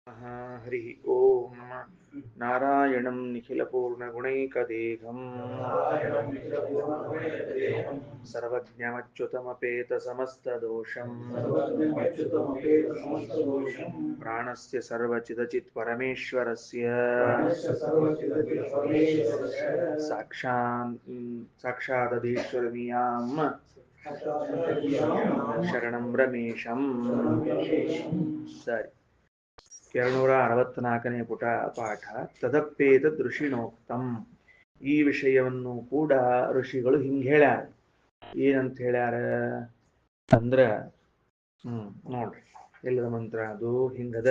हरि ओम नारायणं निखिलपूर्णगुणैकदेहं सर्वज्ञमच्युतमपेतसमस्तदोषं प्राणस्य सर्वचिदचित्परमेश्वरस्य साक्षादधीश्वरमियां शरणं रमेशं सರಿ 264ನೇ ಪುಟ ಪಾಠ ತದಪ್ಪೇತದ್ ಋಷಿಣೋಕ್ತಂ. ಈ ವಿಷಯವನ್ನು ಕೂಡ ಋಷಿಗಳು ಹಿಂಗೆ ಹೇಳ್ಯಾರ. ಏನಂತ ಹೇಳ್ಯಾರ ಅಂದ್ರ ನೋಡ್ರಿ ಎಲ್ಲದ ಮಂತ್ರ ಅದು ಹಿಂಗದ.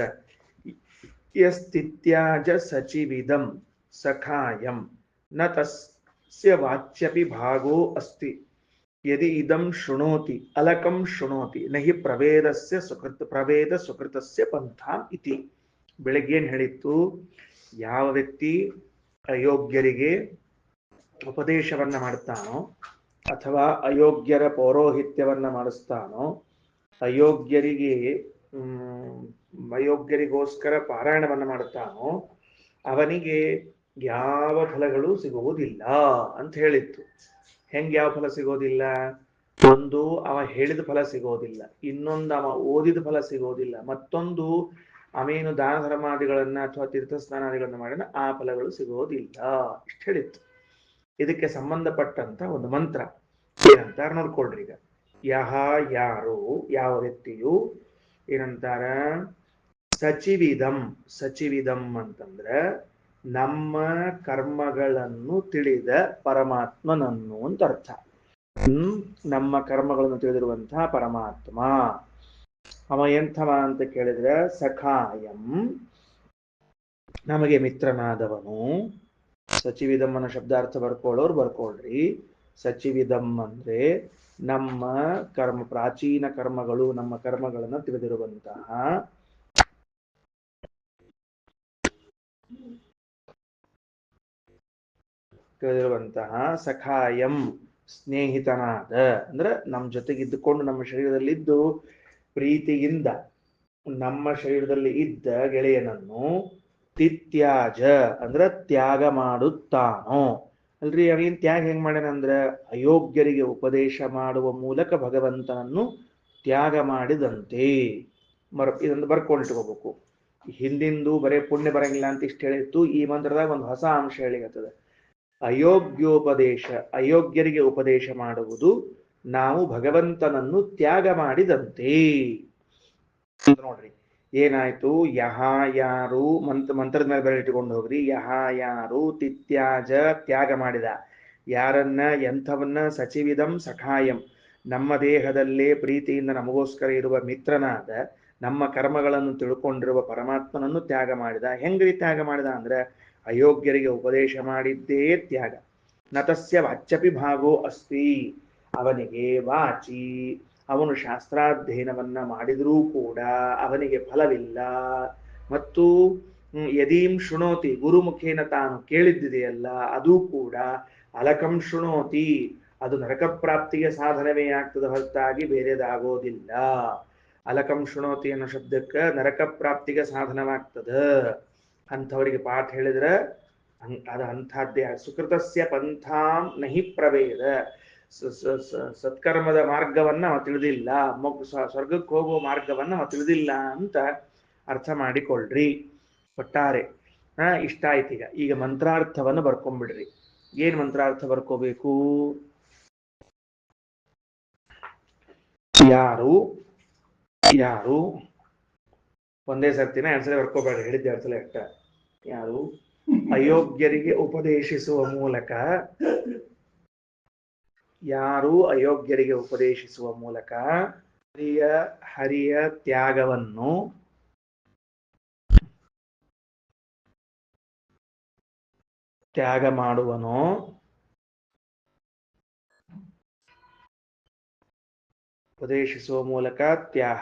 ಯಸ್ತಿತ್ಯಾಜ ಸಚಿವಿದಂ ಸಖಾಯಂ ನ ತಸ್ಯ ವಾಚ್ಯಪಿ ಭಾಗೋ ಅಸ್ತಿ ಯದಿ ಇದಂ ಶೃಣೋತಿ ಅಲಕಂ ಶೃಣೋತಿ ನಹಿ ಪ್ರವೇದ ಸುಕೃತಸ್ಯ ಪಂಥಾಂ ಇತಿ. ಬೆಳಗ್ಗೆ ಏನ್ ಹೇಳಿತ್ತು, ಯಾವ ವ್ಯಕ್ತಿ ಅಯೋಗ್ಯರಿಗೆ ಉಪದೇಶವನ್ನ ಮಾಡ್ತಾನೋ ಅಥವಾ ಅಯೋಗ್ಯರ ಪೌರೋಹಿತ್ಯವನ್ನ ಮಾಡಿಸ್ತಾನೋ, ಅಯೋಗ್ಯರಿಗೋಸ್ಕರ ಪಾರಾಯಣವನ್ನ ಮಾಡುತ್ತಾನೋ ಅವನಿಗೆ ಯಾವ ಫಲಗಳು ಸಿಗುವುದಿಲ್ಲ ಅಂತ ಹೇಳಿತ್ತು. ಹೆಂಗೆ ಯಾವ ಫಲ ಸಿಗೋದಿಲ್ಲ? ಒಂದು, ಅವ ಹೇಳಿದ ಫಲ ಸಿಗೋದಿಲ್ಲ. ಇನ್ನೊಂದು, ಅವ ಓದಿದ ಫಲ ಸಿಗೋದಿಲ್ಲ. ಮತ್ತೊಂದು, ಅವೇನು ದಾನ ಧರ್ಮಾದಿಗಳನ್ನ ಅಥವಾ ತೀರ್ಥ ಸ್ನಾನಾದಿಗಳನ್ನ ಮಾಡಿದ ಆ ಫಲಗಳು ಸಿಗೋದಿಲ್ಲ. ಇಷ್ಟು ಹೇಳಿತ್ತು. ಇದಕ್ಕೆ ಸಂಬಂಧಪಟ್ಟಂತ ಒಂದು ಮಂತ್ರ ಏನಂತಾರ ನೋಡ್ಕೊಳ್ರಿ. ಈಗ ಯಾರು, ಯಾವ ವ್ಯಕ್ತಿಯು ಏನಂತಾರ, ಸಚಿವಿದಂ ಅಂತಂದ್ರೆ ನಮ್ಮ ಕರ್ಮಗಳನ್ನು ತಿಳಿದ ಪರಮಾತ್ಮನನ್ನು ಅಂತ ಅರ್ಥ. ನಮ್ಮ ಕರ್ಮಗಳನ್ನು ತಿಳಿದಿರುವಂತಹ ಪರಮಾತ್ಮ ಅವ ಎಂಥವ ಅಂತ ಕೇಳಿದ್ರೆ ಸಖಾಯಂ, ನಮಗೆ ಮಿತ್ರನಾದವನು. ಸಚಿವಿದಮ್ಮನ ಶಬ್ದಾರ್ಥ ಬರ್ಕೊಳ್ರಿ. ಸಚಿವಿದಂ ಅಂದ್ರೆ ನಮ್ಮ ಪ್ರಾಚೀನ ಕರ್ಮಗಳು, ನಮ್ಮ ಕರ್ಮಗಳನ್ನು ತಿಳಿದಿರುವಂತಹ ಸಖಾಯಂ, ಸ್ನೇಹಿತನಾದ ಅಂದ್ರೆ ನಮ್ಮ ಜೊತೆಗಿದ್ದುಕೊಂಡು ನಮ್ಮ ಶರೀರದಲ್ಲಿದ್ದು ಪ್ರೀತಿಯಿಂದ ನಮ್ಮ ಶರೀರದಲ್ಲಿ ಇದ್ದ ಗೆಳೆಯನನ್ನು ತಿತ್ಯಾಜ ಅಂದ್ರೆ ತ್ಯಾಗ ಮಾಡುತ್ತಾನೋ. ಅಲ್ರಿ, ಅವನ್ ತ್ಯಾಗ ಹೆಂಗ್ ಮಾಡ್ಯಾನಂದ್ರ ಅಯೋಗ್ಯರಿಗೆ ಉಪದೇಶ ಮಾಡುವ ಮೂಲಕ ಭಗವಂತನನ್ನು ತ್ಯಾಗ ಮಾಡಿದಂತೆ. ಇದೊಂದು ಬರ್ಕೊಂಡಿಟ್ಕೋಬೇಕು. ಹಿಂದಿಂದು ಬರೇ ಪುಣ್ಯ ಬರಂಗಿಲ್ಲ ಅಂತ ಇಷ್ಟು ಹೇಳಿತ್ತು. ಈ ಮಂತ್ರದಾಗ ಒಂದು ಹೊಸ ಅಂಶ ಹೇಳಿಗತ್ತದ. ಅಯೋಗ್ಯರಿಗೆ ಉಪದೇಶ ಮಾಡುವುದು ನಾವು ಭಗವಂತನನ್ನು ತ್ಯಾಗ ಮಾಡಿದಂತೆ. ನೋಡ್ರಿ ಏನಾಯ್ತು, ಯಾರು ಮಂತ್ರದ ಮೇಲೆ ಬೆಲೆ ಇಟ್ಟುಕೊಂಡು ಹೋಗ್ರಿ. ಯಾರು ತಿತ್ಯಾಜ ತ್ಯಾಗ ಮಾಡಿದ, ಯಾರನ್ನ ಎಂಥವನ್ನ, ಸಚಿವಿದಂ ಸಖಾಯಂ ನಮ್ಮ ದೇಹದಲ್ಲೇ ಪ್ರೀತಿಯಿಂದ ನಮಗೋಸ್ಕರ ಇರುವ ಮಿತ್ರನಾದ, ನಮ್ಮ ಕರ್ಮಗಳನ್ನು ತಿಳ್ಕೊಂಡಿರುವ ಪರಮಾತ್ಮನನ್ನು ತ್ಯಾಗ ಮಾಡಿದ. ಹೆಂಗ್ರಿ ತ್ಯಾಗ ಮಾಡಿದ ಅಂದ್ರೆ ಅಯೋಗ್ಯರಿಗೆ ಉಪದೇಶ ಮಾಡಿದ್ದೇ ತ್ಯಾಗ. ನತಸ್ಯ ವಾಚ್ಯಪಿ ಭಾಗೋ ಅಸ್ತಿ, ಅವನಿಗೆ ವಾಚಿ, ಅವನು ಶಾಸ್ತ್ರಾಧ್ಯಯನವನ್ನ ಮಾಡಿದ್ರೂ ಕೂಡ ಅವನಿಗೆ ಫಲವಿಲ್ಲ. ಮತ್ತು ಯದೀಂ ಶೃಣೋತಿ, ಗುರುಮುಖೇನ ತಾನು ಕೇಳಿದ್ದಿದೆಯಲ್ಲ ಅದು ಕೂಡ ಅಲಕಂ ಶೃಣೋತಿ, ಅದು ನರಕ ಪ್ರಾಪ್ತಿಗೆ ಸಾಧನವೇ ಆಗ್ತದೆ ಹೊರತಾಗಿ ಬೇರೆದಾಗೋದಿಲ್ಲ. ಅಲಕಂ ಶೃಣೋತಿ ಅನ್ನೋ ಶಬ್ದಕ್ಕೆ ನರಕ ಪ್ರಾಪ್ತಿಗೆ ಸಾಧನವಾಗ್ತದ. ಅಂಥವರಿಗೆ ಪಾಠ ಹೇಳಿದ್ರೆ ಅದು ಅಂಥದ್ದೇ. ಸುಕೃತಸ್ಯ ಪಂಥಾಂ ನಹಿ ಪ್ರವೇದ, ಸತ್ಕರ್ಮದ ಮಾರ್ಗವನ್ನ ಅವ ತಿಳಿದಿಲ್ಲ, ಸ್ವರ್ಗಕ್ಕೆ ಹೋಗುವ ಮಾರ್ಗವನ್ನ ಅವ ತಿಳಿದಿಲ್ಲ ಅಂತ ಅರ್ಥ ಮಾಡಿಕೊಳ್ಳ್ರಿ. ಒಟ್ಟಾರೆ ಇಷ್ಟ ಆಯ್ತು. ಈಗ ಮಂತ್ರಾರ್ಥವನ್ನು ಬರ್ಕೊಂಡ್ಬಿಡ್ರಿ. ಏನ್ ಮಂತ್ರಾರ್ಥ ಬರ್ಕೋಬೇಕು? ಯಾರು ಒಂದೇ ಸರ್ತಿನ ಎರಡ್ಸಲ ಬರ್ಕೋಬೇಡ, ಹೇಳಿದ್ದೆ ಎರಡ್ಸಲ ಅಷ್ಟ. ಯಾರು ಅಯೋಗ್ಯರಿಗೆ ಉಪದೇಶಿಸುವ ಮೂಲಕ, ಹರಿಯ ತ್ಯಾಗವನ್ನು ತ್ಯಾಗ ಮಾಡುವನೋ, ಉಪದೇಶಿಸುವ ಮೂಲಕ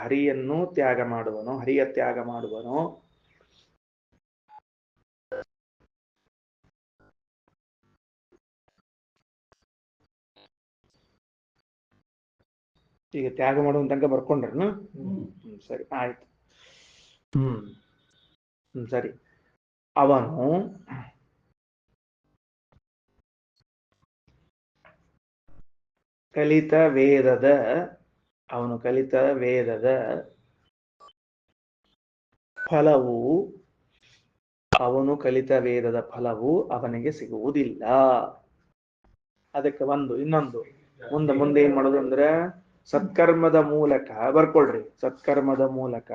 ಹರಿಯನ್ನು ತ್ಯಾಗ ಮಾಡುವನೋ, ಹರಿಯ ತ್ಯಾಗ ಮಾಡುವನೋ, ಈಗ ತ್ಯಾಗ ಮಾಡುವ ತನಕ ಬರ್ಕೊಂಡ್ರನು? ಸರಿ, ಆಯ್ತು. ಸರಿ. ಅವನು ಕಲಿತ ವೇದದ ಅವನು ಕಲಿತ ವೇದದ ಫಲವು ಅವನು ಕಲಿತ ವೇದದ ಫಲವು ಅವನಿಗೆ ಸಿಗುವುದಿಲ್ಲ. ಅದಕ್ಕೆ ಇನ್ನೊಂದು ಮುಂದೆ ಏನ್ ಮಾಡೋದು ಅಂದ್ರೆ ಸತ್ಕರ್ಮದ ಮೂಲಕ ಬರ್ಕೊಳ್ರಿ. ಸತ್ಕರ್ಮದ ಮೂಲಕ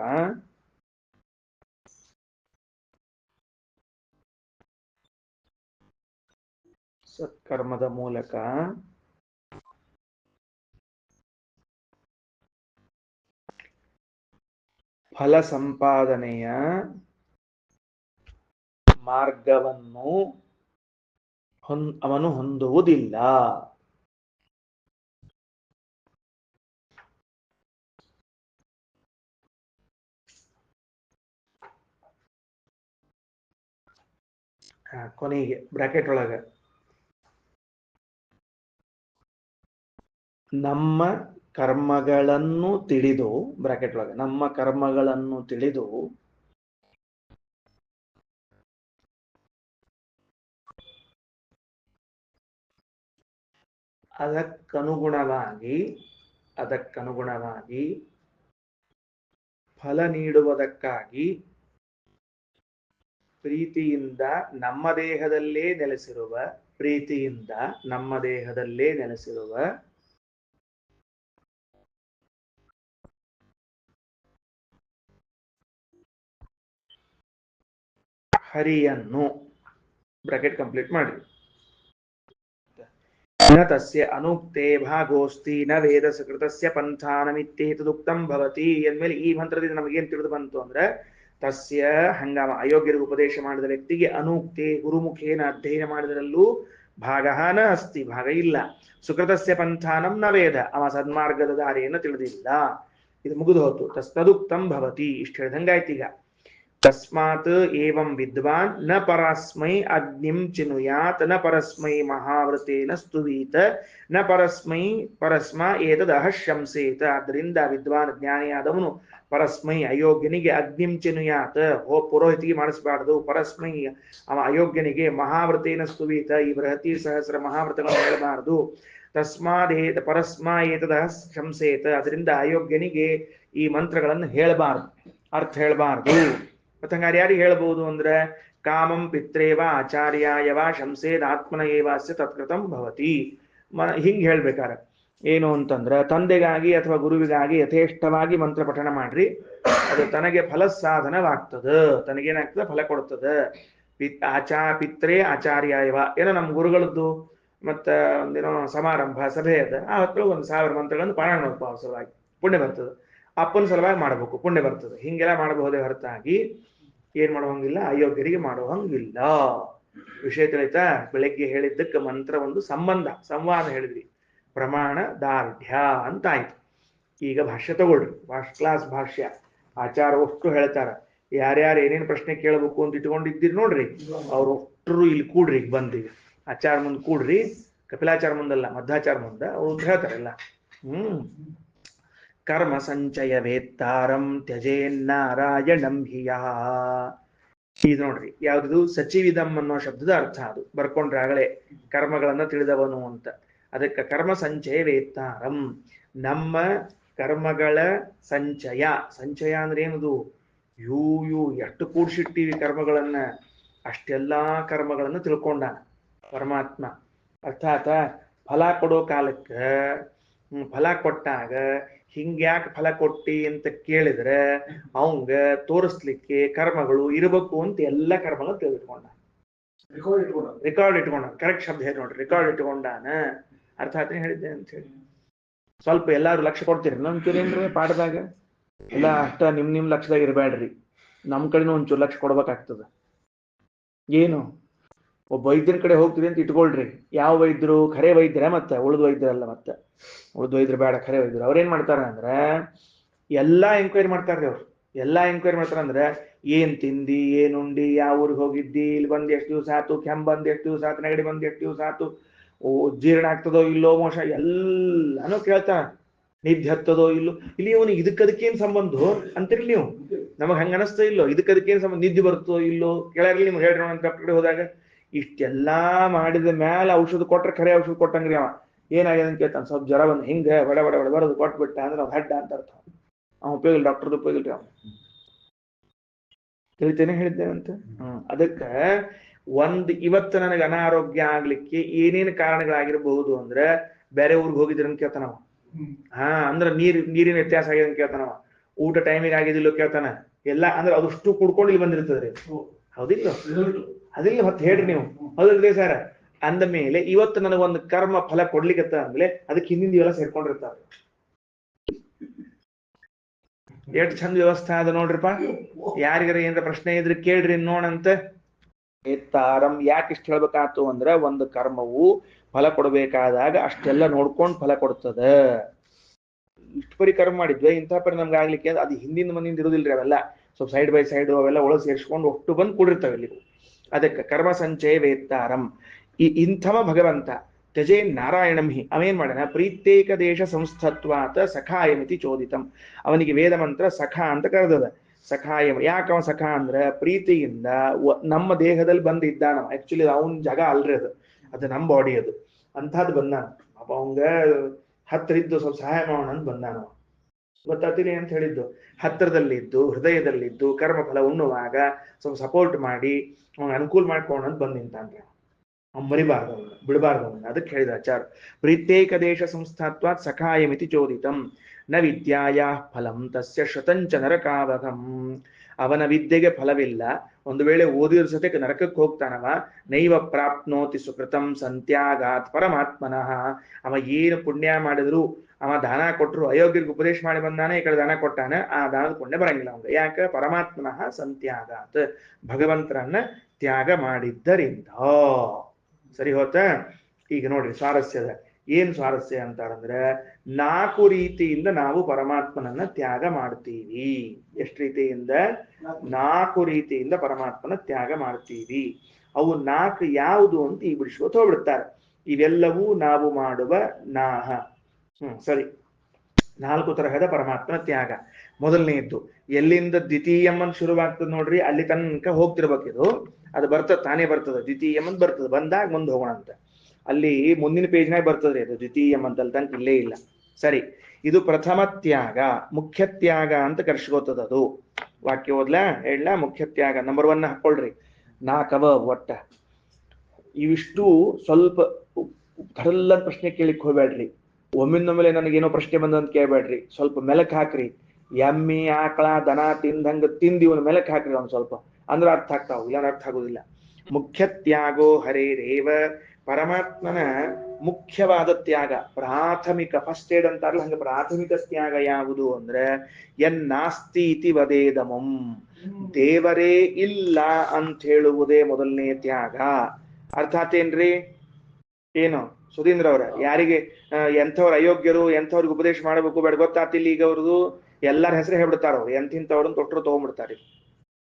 ಫಲ ಸಂಪಾದನೆಯ ಮಾರ್ಗವನ್ನು ಅವನು ಹೊಂದುವುದಿಲ್ಲ. ಕೊನೆಗೆ ಬ್ರಾಕೆಟ್ ಒಳಗೆ ನಮ್ಮ ಕರ್ಮಗಳನ್ನು ತಿಳಿದು ಬ್ರಾಕೆಟ್ ಒಳಗೆ ನಮ್ಮ ಕರ್ಮಗಳನ್ನು ತಿಳಿದು ಅದಕ್ಕನುಗುಣವಾಗಿ ಫಲ ನೀಡುವುದಕ್ಕಾಗಿ ಪ್ರೀತಿಯಿಂದ ನಮ್ಮ ದೇಹದಲ್ಲೇ ನೆಲೆಸಿರುವ ಹರಿಯನ್ನು ಬ್ರಾಕೆಟ್ ಕಂಪ್ಲೀಟ್ ಮಾಡಿ. ನ ತಸ್ಯ ಅನುಕ್ತೆ ಭಾಗೋಸ್ತಿ ನ ವೇದ ಸಕೃತಸ್ಯ ಪಂಥಾನಮಿತ್ಯೇತದುಕ್ತಂ ಭವತಿ ಅಂದ್ಮೇಲೆ ಈ ಮಂತ್ರದಿಂದ ನಮಗೇನ್ ತಿಳಿದು ಬಂತು ಅಂದ್ರೆ ತಸ್ಯ ಹಂಗಾಮ ಅಯೋಗ್ಯರಿಗೆ ಉಪದೇಶ ಮಾಡಿದ ವ್ಯಕ್ತಿಗೆ ಅನುಕ್ತೆ ಗುರುಮುಖೇನ ಅಧ್ಯಯನ ಮಾಡಿದರಲ್ಲೂ ಭಾಗಃ ನ ಅಸ್ತಿ, ಭಾಗ ಇಲ್ಲ. ಸುಕೃತಸ್ಯ ಪಂಥಾನಂ ನ ವೇದ, ಅವ ಸನ್ಮಾರ್ಗದ ದಾರಿಯನ್ನು ತಿಳಿದಿಲ್ಲ. ಇದು ಮುಗಿದು ಹೋತು. ತದುಕ್ತಂ ಭವತಿ ಇಷ್ಟು ಹೇಳ್ದಂಗಾಯ್ತು. ಈಗ ತಸ್ಮಾತ್ ಏವಂ ವಿದ್ವಾನ್ ನ ಪರಸ್ಮೈ ಅಗ್ನಿಂ ಚಿನುಯಾತ್ ನ ಪರಸ್ಮೈ ಮಹಾವೃತೇನ ಸ್ತುವೀತ ನ ಪರಸ್ಮ ಏತದಹ ಶಂಸೇತ. ಆದ್ದರಿಂದ ವಿದ್ವಾನ್ ಜ್ಞಾನಿಯಾದವನು ಪರಸ್ಮೈ ಅಯೋಗ್ಯನಿಗೆ ಅಗ್ನಿಂ ಚಿನುಯಾತ್ ಪುರೋಹಿತಿಗೆ ಮಾಡಿಸಬಾರದು. ಪರಸ್ಮೈ ಅವ ಅಯೋಗ್ಯನಿಗೆ ಮಹಾವೃತೇನ ಸ್ತುವೀತ ಈ ಬೃಹತಿ ಸಹಸ್ರ ಮಹಾವೃತಗಳನ್ನು ಹೇಳಬಾರದು. ಪರಸ್ಮ ಏತದಹ ಶಂಸೇತ ಅದರಿಂದ ಅಯೋಗ್ಯನಿಗೆ ಈ ಮಂತ್ರಗಳನ್ನು ಹೇಳಬಾರದು, ಅರ್ಥ ಹೇಳಬಾರದು. ಮತ್ತಂಗಾರೆ ಯಾರಿಗೆ ಹೇಳ್ಬೋದು ಅಂದ್ರೆ ಕಾಮಂ ಪಿತ್ರೇವ ಆಚಾರ್ಯಾಯವ ಶಂಸೇದ್ ಆತ್ಮನ ಏವಾಸ್ಯ ತತ್ಕೃತಂ ಭವತಿ. ಹಿಂಗ್ ಹೇಳ್ಬೇಕಾರ ಏನು ಅಂತಂದ್ರೆ ತಂದೆಗಾಗಿ ಅಥವಾ ಗುರುವಿಗಾಗಿ ಯಥೇಷ್ಟವಾಗಿ ಮಂತ್ರ ಪಠಣ ಮಾಡ್ರಿ, ಅದು ತನಗೆ ಫಲಸಾಧನವಾಗ್ತದ, ತನಗೇನಾಗ್ತದೆ ಫಲ ಕೊಡ್ತದ. ಪಿತ್ರೇ ಆಚಾರ್ಯಾಯವ ಏನೋ ನಮ್ಮ ಗುರುಗಳದ್ದು ಮತ್ತ ಒಂದೇನೋ ಸಮಾರಂಭ ಸಭೆ ಅದ, ಆ ಹೊತ್ತು 1000 ಮಂತ್ರಗಳನ್ನು ಪಾರಾಯಣ ಮಾಡಬೇಕು, ಸಲುವಾಗಿ ಪುಣ್ಯ ಬರ್ತದೆ. ಅಪ್ಪನ ಸಲುವಾಗಿ ಮಾಡಬೇಕು, ಪುಣ್ಯ ಬರ್ತದೆ. ಹಿಂಗೆಲ್ಲ ಮಾಡಬಹುದೇ ಹೊರತಾಗಿ ಏನ್ ಮಾಡುವಂಗಿಲ್ಲ, ಅಯೋಗ್ಯರಿಗೆ ಮಾಡುವಂಗಿಲ್ಲ. ವಿಷಯ ತಿಳಿತಾ? ಬೆಳಗ್ಗೆ ಹೇಳಿದ್ದಕ್ಕೆ ಮಂತ್ರ ಒಂದು ಸಂವಾದ ಹೇಳಿದ್ವಿ. ಪ್ರಮಾಣ ದಾರ್ಢ್ಯ ಅಂತ ಆಯ್ತು. ಈಗ ಭಾಷ್ಯ ತಗೊಳ್ರಿ, ಫಸ್ಟ್ ಕ್ಲಾಸ್ ಭಾಷ್ಯ. ಆಚಾರ ಅಷ್ಟು ಹೇಳ್ತಾರ. ಯಾರ್ಯಾರು ಏನೇನು ಪ್ರಶ್ನೆ ಕೇಳಬೇಕು ಅಂತ ಇಟ್ಕೊಂಡಿದ್ದೀರಿ ನೋಡ್ರಿ, ಅವ್ರು ಅಷ್ಟರು ಇಲ್ಲಿ ಕೂಡ್ರಿ. ಈಗ ಬಂದಿವಿ ಆಚಾರ ಮುಂದೆ ಕೂಡ್ರಿ, ಕಪಿಲಾಚಾರ ಮುಂದಲ್ಲ, ಮಧ್ವಾಚಾರ ಮುಂದ ಅವ್ರು ಹೇಳ್ತಾರಲ್ಲ. ಕರ್ಮ ಸಂಚಯ ವೇತ್ತಾರಂ ತ್ಯಜೇನ್ನಾರಾಯಣಂ ಹಿಯಃ. ಇದು ನೋಡ್ರಿ, ಯಾವ್ದು ಸಚಿವಿದಂ ಅನ್ನೋ ಶಬ್ದದ ಅರ್ಥ. ಅದು ಬರ್ಕೊಂಡ್ರೆ ಆಗಲೇ ಕರ್ಮಗಳನ್ನ ತಿಳಿದವನು ಅಂತ. ಅದಕ್ಕೆ ಕರ್ಮ ಸಂಚಯ ವೇತ್ತಾರಂ, ನಮ್ಮ ಕರ್ಮಗಳ ಸಂಚಯ. ಸಂಚಯ ಅಂದ್ರೆ ಏನದು? ಯೂ ಎಷ್ಟು ಕೂಡ್ಸಿಟ್ಟಿವಿ ಕರ್ಮಗಳನ್ನ, ಅಷ್ಟೆಲ್ಲಾ ಕರ್ಮಗಳನ್ನು ತಿಳ್ಕೊಂಡಾನ ಪರಮಾತ್ಮ. ಅರ್ಥಾತ್ ಫಲ ಕೊಡೋ ಕಾಲಕ್ಕೆ ಫಲ ಕೊಟ್ಟಾಗ ಹಿಂಗ್ಯಾಕೆ ಫಲ ಕೊಟ್ಟಿ ಅಂತ ಕೇಳಿದ್ರೆ ಅವಂಗ ತೋರಿಸ್ಲಿಕ್ಕೆ ಕರ್ಮಗಳು ಇರಬೇಕು ಅಂತ ಎಲ್ಲ ಕರ್ಮಗಳು ತಿಳಿದುಕೊಂಡ, ರೆಕಾರ್ಡ್ ಇಟ್ಕೊಂಡ. ಕರೆಕ್ಟ್ ಶಬ್ದ ಹೇಳಿ ನೋಡ್ರಿ, ರೆಕಾರ್ಡ್ ಇಟ್ಕೊಂಡಾನ. ಅರ್ಥಾತ್ ಹೇಳಿದ್ದೆ ಅಂತ ಹೇಳಿ. ಸ್ವಲ್ಪ ಎಲ್ಲಾರು ಲಕ್ಷ ಕೊಡ್ತೀರಿ ನಂತೇನೇನ್ರಿ ಪಾಠದಾಗ? ಎಲ್ಲ ಅಷ್ಟ ನಿಮ್ ಲಕ್ಷದಾಗ ಇರಬೇಡ್ರಿ, ನಮ್ ಕಡೆನೂ ಒಂಚೂರು ಲಕ್ಷ ಕೊಡ್ಬೇಕಾಗ್ತದ. ಏನು ಒಬ್ಬ ವೈದ್ಯರ ಕಡೆ ಹೋಗ್ತೀರಿ ಅಂತ ಇಟ್ಕೊಳ್ರಿ. ಯಾವ ವೈದ್ಯರು? ಖರೆ ವೈದ್ಯರ, ಮತ್ತೆ ಉಳಿದ ವೈದ್ಯರಲ್ಲ. ಮತ್ತೆ ಉಳಿದ ವೈದ್ಯರು ಬೇಡ, ಖರೆ ವೈದ್ಯರು. ಅವ್ರೇನ್ ಮಾಡ್ತಾರ ಅಂದ್ರೆ ಎಲ್ಲಾ ಎಂಕ್ವೈರಿ ಮಾಡ್ತಾರ್ರಿ. ಅವ್ರು ಎಲ್ಲಾ ಎಂಕ್ವೈರಿ ಮಾಡ್ತಾರ ಅಂದ್ರೆ ಏನ್ ತಿಂದಿ, ಏನುಂಡಿ, ಯಾವ ಊರಿಗೆ ಹೋಗಿದ್ದಿ, ಇಲ್ಲಿ ಬಂದ್ ಎಷ್ಟು ದಿವಸ ಆತು, ಕೆಮ್ಮು ಬಂದ್ ಎಷ್ಟು ದಿವಸ ಆತು, ನೆಗಡಿ ಬಂದ್ ಎಷ್ಟು ದಿವಸ ಆತು, ಜೀರ್ಣ ಆಗ್ತದೋ ಇಲ್ಲೋ, ಮೋಶ ಎಲ್ಲಾನು ಕೇಳ್ತಾರ. ನಿದ್ದೆ ಹತ್ತದೋ ಇಲ್ಲೋ, ಇಲ್ಲಿ ಇವನಿಗೆ ಇದಕ್ಕದಕ್ಕೇನ್ ಸಂಬಂಧ ಅಂತೀರಿ ನೀವು? ನಮಗ್ ಹಂಗ ಅನಸ್ತಾ ಇಲ್ಲೋ? ಇದಕ್ಕದಕ್ಕೇನ್ ಸಂಬಂಧ, ನಿದ್ದೆ ಬರ್ತದೋ ಇಲ್ಲೋ ಕೇಳಾಗ್ಲಿ ನಿಮ್ಗೆ ಹೇಳ್ರಿ ಅಂತ ಕಡೆ ಹೋದಾಗ. ಇಷ್ಟೆಲ್ಲಾ ಮಾಡಿದ ಮ್ಯಾಲ ಔಷಧ ಕೊಟ್ರೆ ಖರೆ ಔಷಧ ಕೊಟ್ಟಂಗ್ರಿ ಅವ. ಏನಾಗ್ಯದ ಅಂತ ಕೇಳ್ತಾನ, ಸ್ವಲ್ಪ ಜ್ವರ ಬಂದ್ ಹಿಂಗ ಬಡ ಬಡ ಬಡ ಬರೋದು ಕೊಟ್ಬಿಟ್ಟ ಅಂದ್ರೆ ಅವ್ನು ಹೆಡ್ಡ ಅಂತ ಅರ್ಥ. ಅವ್ನು ಉಪಯೋಗ ಇಲ್ಲ, ಡಾಕ್ಟರ್ದು ಉಪಯೋಗ ಇಲ್ರಿ. ಅವ್ನು ತಿಳಿತೇನೆ ಹೇಳಿದ್ದೇನಂತ. ಅದಕ್ಕ ಇವತ್ತು ನನಗೆ ಅನಾರೋಗ್ಯ ಆಗ್ಲಿಕ್ಕೆ ಏನೇನು ಕಾರಣಗಳಾಗಿರಬಹುದು ಅಂದ್ರೆ, ಬೇರೆ ಊರಿಗೆ ಹೋಗಿದ್ರಿ ಅಂತ ಕೇಳ್ತಾನವ. ಅಂದ್ರೆ ನೀರಿನ ವ್ಯತ್ಯಾಸ ಆಗಿದೆ ಅಂತ ಕೇಳ್ತಾನವ. ಊಟ ಟೈಮಿಗೆ ಆಗಿದಿಲ್ಲೋ ಕೇಳ್ತಾನ. ಎಲ್ಲ ಅಂದ್ರೆ ಅದಷ್ಟು ಕುಡ್ಕೊಂಡು ಇಲ್ಲಿ ಬಂದಿರ್ತದ್ರಿ. ಹೌದಿಲ್ಲ? ಅದಿಲ್ಲ ಮತ್ತೆ ಹೇಳ್ರಿ ನೀವು. ಹೌದಿಲ್ರಿ ಸರ್? ಅಂದ ಮೇಲೆ ಇವತ್ತು ನನಗೊಂದು ಕರ್ಮ ಫಲ ಕೊಡ್ಲಿಕ್ಕತ್ತ ಅಂದ್ಮೇಲೆ ಅದಕ್ಕೆ ಹಿಂದಿನ ಇವೆಲ್ಲ ಸೇರ್ಕೊಂಡಿರ್ತಾರೆ. ಎಷ್ಟು ಚಂದ ವ್ಯವಸ್ಥೆ ಅದ ನೋಡ್ರಿಪ್ಪ. ಯಾರಿಗಾರ ಏನಾರ ಪ್ರಶ್ನೆ ಇದ್ರೆ ಕೇಳ್ರಿ ನೋಡಂತ. ವೇತ್ತಾರಂ ಯಾಕೆ ಇಷ್ಟ ಹೇಳ್ಬೇಕಾತು ಅಂದ್ರೆ, ಒಂದು ಕರ್ಮವು ಫಲ ಕೊಡಬೇಕಾದಾಗ ಅಷ್ಟೆಲ್ಲ ನೋಡ್ಕೊಂಡು ಫಲ ಕೊಡ್ತದ. ಇಷ್ಟು ಪರಿ ಕರ್ಮ ಮಾಡಿದ್ವಿ, ಇಂಥ ಪರಿ ನಮ್ಗೆ ಆಗ್ಲಿಕ್ಕೆ ಅದು ಹಿಂದಿನ ಮನೆಯಿಂದ ಇರುದಿಲ್ರಿ. ಅವೆಲ್ಲ ಸ್ವಲ್ಪ ಸೈಡ್ ಬೈ ಸೈಡ್ ಅವೆಲ್ಲ ಒಳಗೆ ಸೇರಿಸ್ಕೊಂಡು ಒಟ್ಟು ಬಂದು ಕೂಡಿರ್ತಾವೆ ಇಲ್ಲಿ. ಅದಕ್ಕೆ ಕರ್ಮ ಸಂಚಯ ವೇತ್ತಾರಂ. ಇಂಥವ ಭಗವಂತ ತ್ಯಜೇ ನಾರಾಯಣಂ ಹಿ. ಅವೇನ್ ಮಾಡ್ಯಾನ, ಪ್ರೀತ್ಯೇಕ ದೇಶ ಸಂಸ್ಥತ್ವಾತ ಸಖಾಯಮಿತಿ ಚೋದಿತಂ. ಅವನಿಗೆ ವೇದ ಮಂತ್ರ ಸಖ ಅಂತ ಕರೆದದ. ಸಖಾಯಂ ಯಾಕೆ ಅವ ಸಖ ಅಂದ್ರೆ, ಪ್ರೀತಿಯಿಂದ ನಮ್ಮ ದೇಹದಲ್ಲಿ ಬಂದಿದ್ದಾನ. ಆಕ್ಚುಲಿ ಅವನ ಜಾಗ ಅಲ್ರಿ ಅದು ನಮ್ಮ ಬಾಡಿ. ಅದು ಅಂಥದ್ದು ಬಂದಾನ. ಅಪ್ಪ ಅವಂಗ ಹತ್ತಿರ ಇದ್ದು ಸ್ವಲ್ಪ ಸಹಾಯ ಮಾಡೋಣ ಅಂತ ಬಂದಾನ. ಗೊತ್ತಾಗ್ತಿಲ್ಲ ಅಂತ ಹೇಳಿದ್ದು. ಹತ್ತಿರದಲ್ಲಿದ್ದು ಹೃದಯದಲ್ಲಿದ್ದು ಕರ್ಮಫಲ ಉಣ್ಣುವಾಗ ಸ್ವಲ್ಪ ಸಪೋರ್ಟ್ ಮಾಡಿ ಅವ್ನ ಅನುಕೂಲ ಮಾಡ್ಕೋಣ ಅಂತ ಬಂದ್ ನಿಂತಾನ್ರಿ. ಅವ್ನು ಮರಿಬಾರ್ದು, ಅವನ್ನ ಬಿಡಬಾರ್ದು ಅವನ್ನ. ಅದಕ್ಕೆ ಹೇಳಿದ ಆಚಾರ, ಪ್ರೀತ್ಯೇಕ ದೇಶ ಸಂಸ್ಥಾತ್ವಾತ್ ಸಖಾಯಮಿತಿ ಚೋದಿತಂ ನ ವಿದ್ಯಾಯಾ ಫಲಂ ತಸ್ಯ ಶತಂಚ ನರಕಾವಗಂ. ಅವನ ವಿದ್ಯೆಗೆ ಫಲವಿಲ್ಲ, ಒಂದು ವೇಳೆ ಓದಿದ್ರ ಸತ್ಯಕ್ಕೆ ನರಕಕ್ಕೆ ಹೋಗ್ತಾನವ. ನೈವ ಪ್ರಾಪ್ನೋತಿ ಸುಕೃತಂ ಸಂತ್ಯಾಗಾತ್ ಪರಮಾತ್ಮನಃ. ಅವ ಏನು ಪುಣ್ಯ ಮಾಡಿದ್ರು, ಅವ ದಾನ ಕೊಟ್ಟರು, ಅಯೋಗ್ಯರಿಗೆ ಉಪದೇಶ ಮಾಡಿ ಬಂದಾನೆ, ಈ ಕಡೆ ದಾನ ಕೊಟ್ಟಾನ, ಆ ದಾನದ ಪುಣ್ಯ ಬರಂಗಿಲ್ಲ ಅವಂಗ. ಯಾಕೆ? ಪರಮಾತ್ಮನಃ ಸಂತ್ಯಾಗಾತ್, ಭಗವಂತರನ್ನ ತ್ಯಾಗ ಮಾಡಿದ್ದರಿಂದ. ಸರಿ ಹೋತ? ಈಗ ನೋಡ್ರಿ ಸ್ವಾರಸ್ಯದ ಏನ್ ಸ್ವಾರಸ್ಯ ಅಂತಾರಂದ್ರೆ, 4 ರೀತಿಯಿಂದ ನಾವು ಪರಮಾತ್ಮನನ್ನ ತ್ಯಾಗ ಮಾಡ್ತೀವಿ. ಎಷ್ಟು ರೀತಿಯಿಂದ? 4 ರೀತಿಯಿಂದ ಪರಮಾತ್ಮನ ತ್ಯಾಗ ಮಾಡ್ತೀವಿ. ಅವು 4 ಯಾವುದು ಅಂತ ಈ ಬಿಡಿಸ್ಕೊತ ಹೋಗ್ಬಿಡ್ತಾರೆ. ಇವೆಲ್ಲವೂ ನಾವು ಮಾಡುವ ಸರಿ 4 ತರಹದ ಪರಮಾತ್ಮನ ತ್ಯಾಗ. ಮೊದಲನೆಯದ್ದು ಎಲ್ಲಿಂದ ದ್ವಿತೀಯಮ್ಮನ್ ಶುರುವಾಗ್ತದೆ ನೋಡ್ರಿ, ಅಲ್ಲಿ ತನಕ ಹೋಗ್ತಿರ್ಬೇಕಿದು. ಅದು ಬರ್ತದ, ತಾನೇ ಬರ್ತದ. ದ್ವಿತೀಯಮ್ಮನ್ ಬರ್ತದೆ, ಬಂದಾಗ ಮುಂದೆ ಹೋಗೋಣ ಅಂತ. ಅಲ್ಲಿ ಮುಂದಿನ ಪೇಜ್ನಾಗ ಬರ್ತದ್ರಿ ಅದು ದ್ವಿತೀಯಂ ಅಂತ. ಅಲ್ಲಿ ತನಕ ಇಲ್ಲೇ ಇಲ್ಲ. ಸರಿ, ಇದು ಪ್ರಥಮ ತ್ಯಾಗ, ಮುಖ್ಯ ತ್ಯಾಗ ಅಂತ ಕರ್ಸ್ಕೋತದ ಅದು. ವಾಕ್ಯ ಓದ್ಲಾ ಹೇಳ? ಮುಖ್ಯ ತ್ಯಾಗ ನಂಬರ್ 1 ಹಾಕೊಳ್ರಿ. 4 ಒಟ್ಟ. ಇವಿಷ್ಟು ಸ್ವಲ್ಪ ಕಡಲ್ಲ ಪ್ರಶ್ನೆ ಕೇಳಿಕ್ ಹೋಗ್ಬೇಡ್ರಿ. ಒಮ್ಮಿಂದೊಮ್ಮೆಲೆ ನನಗೇನೋ ಪ್ರಶ್ನೆ ಬಂದಂತ ಕೇಳ್ಬೇಡ್ರಿ. ಸ್ವಲ್ಪ ಮೆಲಕ್ ಹಾಕ್ರಿ. ಎಮ್ಮಿ ಆಕಳ ದನ ತಿಂದಂಗ ತಿಂದಿವನ್ ಮೆಲಕ್ ಹಾಕ್ರಿ ಒಂದ್ ಸ್ವಲ್ಪ, ಅಂದ್ರೆ ಅರ್ಥ ಆಗ್ತಾವ. ಇಲ್ಲ ಅರ್ಥ ಆಗುದಿಲ್ಲ. ಮುಖ್ಯ ತ್ಯಾಗೋ ಹರೇರೇವ. ಪರಮಾತ್ಮನ ಮುಖ್ಯವಾದ ತ್ಯಾಗ, ಪ್ರಾಥಮಿಕ, ಫಸ್ಟ್ ಏಡ್ ಅಂತಾರಲ್ಲ ಹಂಗ ಪ್ರಾಥಮಿಕ ತ್ಯಾಗ ಯಾವುದು ಅಂದ್ರೆ, ನಾಸ್ತಿ ಇತಿ ವದೇದಮಂ. ದೇವರೇ ಇಲ್ಲ ಅಂತ ಹೇಳುವುದೇ ಮೊದಲನೇ ತ್ಯಾಗ. ಅರ್ಥಾತ್ ಏನ್ರಿ? ಏನು ಸುಧೀಂದ್ರ ಅವ್ರ, ಯಾರಿಗೆ ಎಂಥವ್ರ ಅಯೋಗ್ಯರು, ಎಂಥವ್ರಿಗೆ ಉಪದೇಶ ಮಾಡಬೇಕು ಬೇಡ ಗೊತ್ತಾತಿಲ್ಲ. ಈಗ ಅವ್ರದ್ದು ಎಲ್ಲರ ಹೆಸರು ಹೇಳ್ಬಿಡ್ತಾರ. ಅವ್ರು ಎಂತಿಂತವ್ರನ್ನ ತೊಟ್ಟರು ತಗೊಂಡ್ಬಿಡ್ತಾರೆ.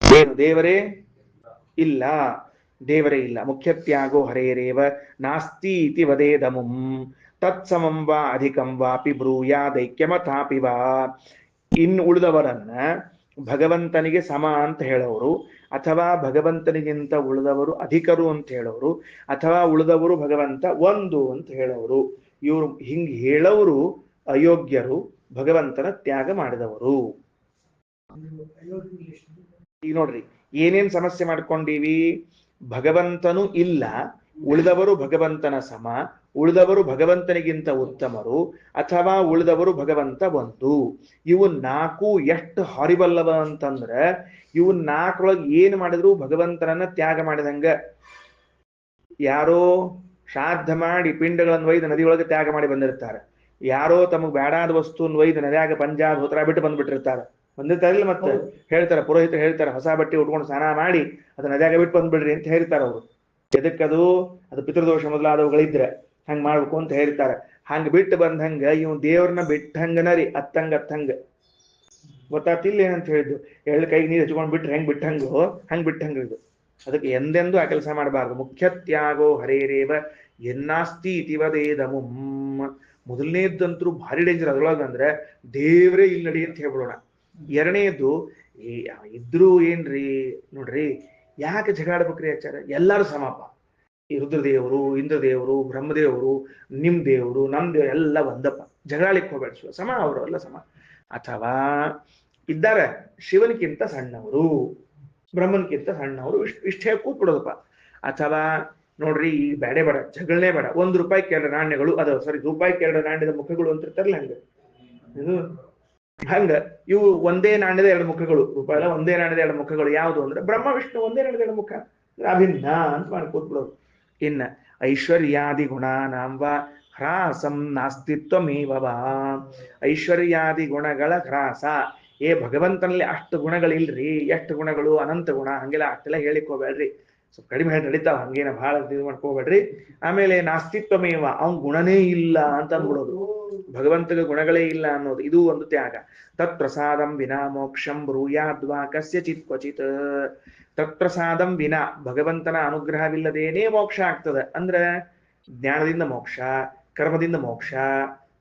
ಏನು? ದೇವರೇ ಇಲ್ಲ, ದೇವರೇ ಇಲ್ಲ. ಮುಖ್ಯ ತ್ಯಾಗೋ ಹರೇರೇವ ನಾಸ್ತಿ ಇತಿ ವದೇದಮುಂ ತತ್ಸಮಂ ವಾ ಅಧಿಕಂ ವಾಪಿ ಬ್ರೂಯಾದೈಕ್ಯಮಥಾಪಿ ವಾ. ಇನ್ನು ಉಳಿದವರನ್ನ ಭಗವಂತನಿಗೆ ಸಮ ಅಂತ ಹೇಳೋರು, ಅಥವಾ ಭಗವಂತನಿಗಿಂತ ಉಳಿದವರು ಅಧಿಕರು ಅಂತ ಹೇಳೋರು, ಅಥವಾ ಉಳಿದವರು ಭಗವಂತ ಒಂದು ಅಂತ ಹೇಳೋರು. ಇವರು ಹಿಂಗ್ ಹೇಳೋರು ಅಯೋಗ್ಯರು, ಭಗವಂತನ ತ್ಯಾಗ ಮಾಡಿದವರು. ಈಗ ನೋಡ್ರಿ ಏನೇನ್ ಸಮಸ್ಯೆ ಮಾಡ್ಕೊಂಡೀವಿ. ಭಗವಂತನು ಇಲ್ಲ, ಉಳಿದವರು ಭಗವಂತನ ಸಮ, ಉಳಿದವರು ಭಗವಂತನಿಗಿಂತ ಉತ್ತಮರು, ಅಥವಾ ಉಳಿದವರು ಭಗವಂತ ಒಂದು. ಇವು 4 ಎಷ್ಟು ಹಾರಿಬಲ್ ಅವ ಅಂತಂದ್ರೆ, ಇವು 4ರೊಳಗೆ ಏನ್ ಮಾಡಿದ್ರು ಭಗವಂತನನ್ನ ತ್ಯಾಗ ಮಾಡಿದಂಗ. ಯಾರೋ ಶ್ರಾದ್ದ ಮಾಡಿ ಪಿಂಡಗಳನ್ನು ಒಯ್ದು ನದಿಯೊಳಗೆ ತ್ಯಾಗ ಮಾಡಿ ಬಂದಿರ್ತಾರೆ. ಯಾರೋ ತಮಗ್ ಬೇಡಾದ ವಸ್ತುವನ್ನು ಒಯ್ದು ನದಿಯಾಗ ಪಂಜಾದ ಹೋತ್ರ ಬಿಟ್ಟು ಬಂದ್ಬಿಟ್ಟಿರ್ತಾರೆ. ಬಂದಿರ್ತಾರಿಲ್ಲ, ಮತ್ತೆ ಹೇಳ್ತಾರೆ, ಪುರೋಹಿತರು ಹೇಳ್ತಾರೆ, ಹೊಸ ಬಟ್ಟೆ ಉಟ್ಕೊಂಡು ಸ್ನಾನ ಮಾಡಿ ಅದು ನದಿಯಾಗ ಬಿಟ್ಟು ಬಂದ್ಬಿಡ್ರಿ ಅಂತ ಹೇಳ್ತಾರೆ ಅವರು. ಎದಕ್ಕದು? ಅದು ಪಿತೃದೋಷ ಮೊದಲಾದವುಗಳಿದ್ರೆ ಹಂಗ್ ಮಾಡ್ಬೇಕು ಅಂತ ಹೇಳ್ತಾರೆ. ಹಂಗ ಬಿಟ್ಟು ಬಂದಂಗ ಇವ್ ದೇವ್ರನ್ನ ಬಿಟ್ಟಂಗನರಿ, ಅತ್ತಂಗ ಗೊತ್ತಾತಿಲ್ಲ ಏನಂತ ಹೇಳಿದ್ದು. ಎಳ್ಳು ಕೈಗೆ ನೀರು ಹಚ್ಕೊಂಡ್ ಬಿಟ್ರೆ ಹೆಂಗ್ ಬಿಟ್ಟಂಗೋ ಹಂಗ್ ಬಿಟ್ಟಂಗ ಇದು. ಅದಕ್ಕೆ ಎಂದೆಂದೂ ಆ ಕೆಲಸ ಮಾಡಬಾರ್ದು. ಮುಖ್ಯ ತ್ಯಾಗೋ ಹರೇರೇವ ಎನ್ನಾಸ್ತಿ ಇತಿ ವದೇದಮುಂ. ಮೊದಲನೇದಂತರೂ ಭಾರಿ ಡೇಂಜರ್. ಅದ್ರೊಳಗೆ ಅಂದ್ರೆ ದೇವ್ರೇ ಇಲ್ಲಿ ನಡಿ ಅಂತ ಹೇಳ್ಬಿಡೋಣ. ಎರಡನೇದು ಇದ್ರು ಏನ್ರಿ ನೋಡ್ರಿ, ಯಾಕೆ ಜಗಾಡ್ಬೇಕ್ರಿ ಆಚಾರ? ಎಲ್ಲಾರು ಸಮಪ. ಈ ರುದ್ರದೇವರು, ಇಂದ್ರದೇವರು, ಬ್ರಹ್ಮದೇವರು, ನಿಮ್ ದೇವರು, ನಮ್ ದೇವರು ಎಲ್ಲ ಒಂದಪ್ಪ. ಜಗಳಾಳಿಕ್ ಹೋಗ್ಬೇಡ, ಸಮ ಅವರು ಎಲ್ಲ ಸಮ. ಅಥವಾ ಇದ್ದಾರೆ ಶಿವನಿಗಿಂತ ಸಣ್ಣವರು, ಬ್ರಹ್ಮನ್ಕಿಂತ ಸಣ್ಣವರು, ಇಷ್ಟೇ ಕೂತ್ಬಿಡೋದಪ್ಪ. ಅಥವಾ ನೋಡ್ರಿ, ಈಗ ಬೇಡ ಜಗಳನೇ ಬೇಡ, ₹1 2 ನಾಣ್ಯಗಳು, ಅದು ಸಾರಿ ₹2 2 ನಾಣ್ಯದ ಮುಖಗಳು ಅಂತ ಇರ್ತಾರಲ್ಲ, ಹಂಗ ಇದು ಹಂಗ ಇವು ಒಂದೇ ನಾಣ್ಯದ 2 ಮುಖಗಳು. ರೂಪಾಯಿ ಒಂದೇ ನಾಣ್ಯದ 2 ಮುಖಗಳು ಯಾವುದು ಅಂದ್ರೆ ಬ್ರಹ್ಮ ವಿಷ್ಣು ಒಂದೇ ನಾಣ್ಯದ 2 ಮುಖ, ಅಭಿನ್ನ ಅಂತ ಮಾಡಿ ಕೂತ್ಬಿಡೋದು. ಇನ್ನ ಐಶ್ವರ್ಯಾದಿ ಗುಣಾನಾಂವ ಹ್ರಾಸಂ ನಾಸ್ತಿತ್ವಮೇವ. ಐಶ್ವರ್ಯಾದಿ ಗುಣಗಳ ಹ್ರಾಸ. ಭಗವಂತನಲ್ಲಿ ಅಷ್ಟು ಗುಣಗಳಿಲ್ರಿ. ಎಷ್ಟು ಗುಣಗಳು? ಅನಂತ ಗುಣ. ಹಂಗೆಲ್ಲ ಅಷ್ಟೆಲ್ಲ ಹೇಳಿಕೋಬೇಡ್ರಿ, ಸ್ವಲ್ಪ ಕಡಿಮೆ ಹೇಳಿ ನಡೀತಾವ, ಹಂಗೇನ ಬಹಳ ಇದು ಮಾಡ್ಕೋಬೇಡ್ರಿ. ಆಮೇಲೆ ನಾಸ್ತಿತ್ವಮೇವ, ಅವನ್ ಗುಣನೇ ಇಲ್ಲ ಅಂತ ಅಂದ್ಬಿಡೋದು. ಭಗವಂತನ ಗುಣಗಳೇ ಇಲ್ಲ ಅನ್ನೋದು ಇದು ಒಂದು ತ್ಯಾಗ. ತತ್ಪ್ರಸಾದಂ ವಿನಾ ಮೋಕ್ಷಂ ಬ್ರೂಯಾದ್ವಾ ಕಸ್ಯಚಿತ್ ಕ್ವಚಿತ್. ತತ್ಪ್ರಸಾದಂ ವಿನಾ, ಭಗವಂತನ ಅನುಗ್ರಹವಿಲ್ಲದೇನೇ ಮೋಕ್ಷ ಆಗ್ತದೆ. ಅಂದ್ರೆ ಜ್ಞಾನದಿಂದ ಮೋಕ್ಷ, ಕರ್ಮದಿಂದ ಮೋಕ್ಷ,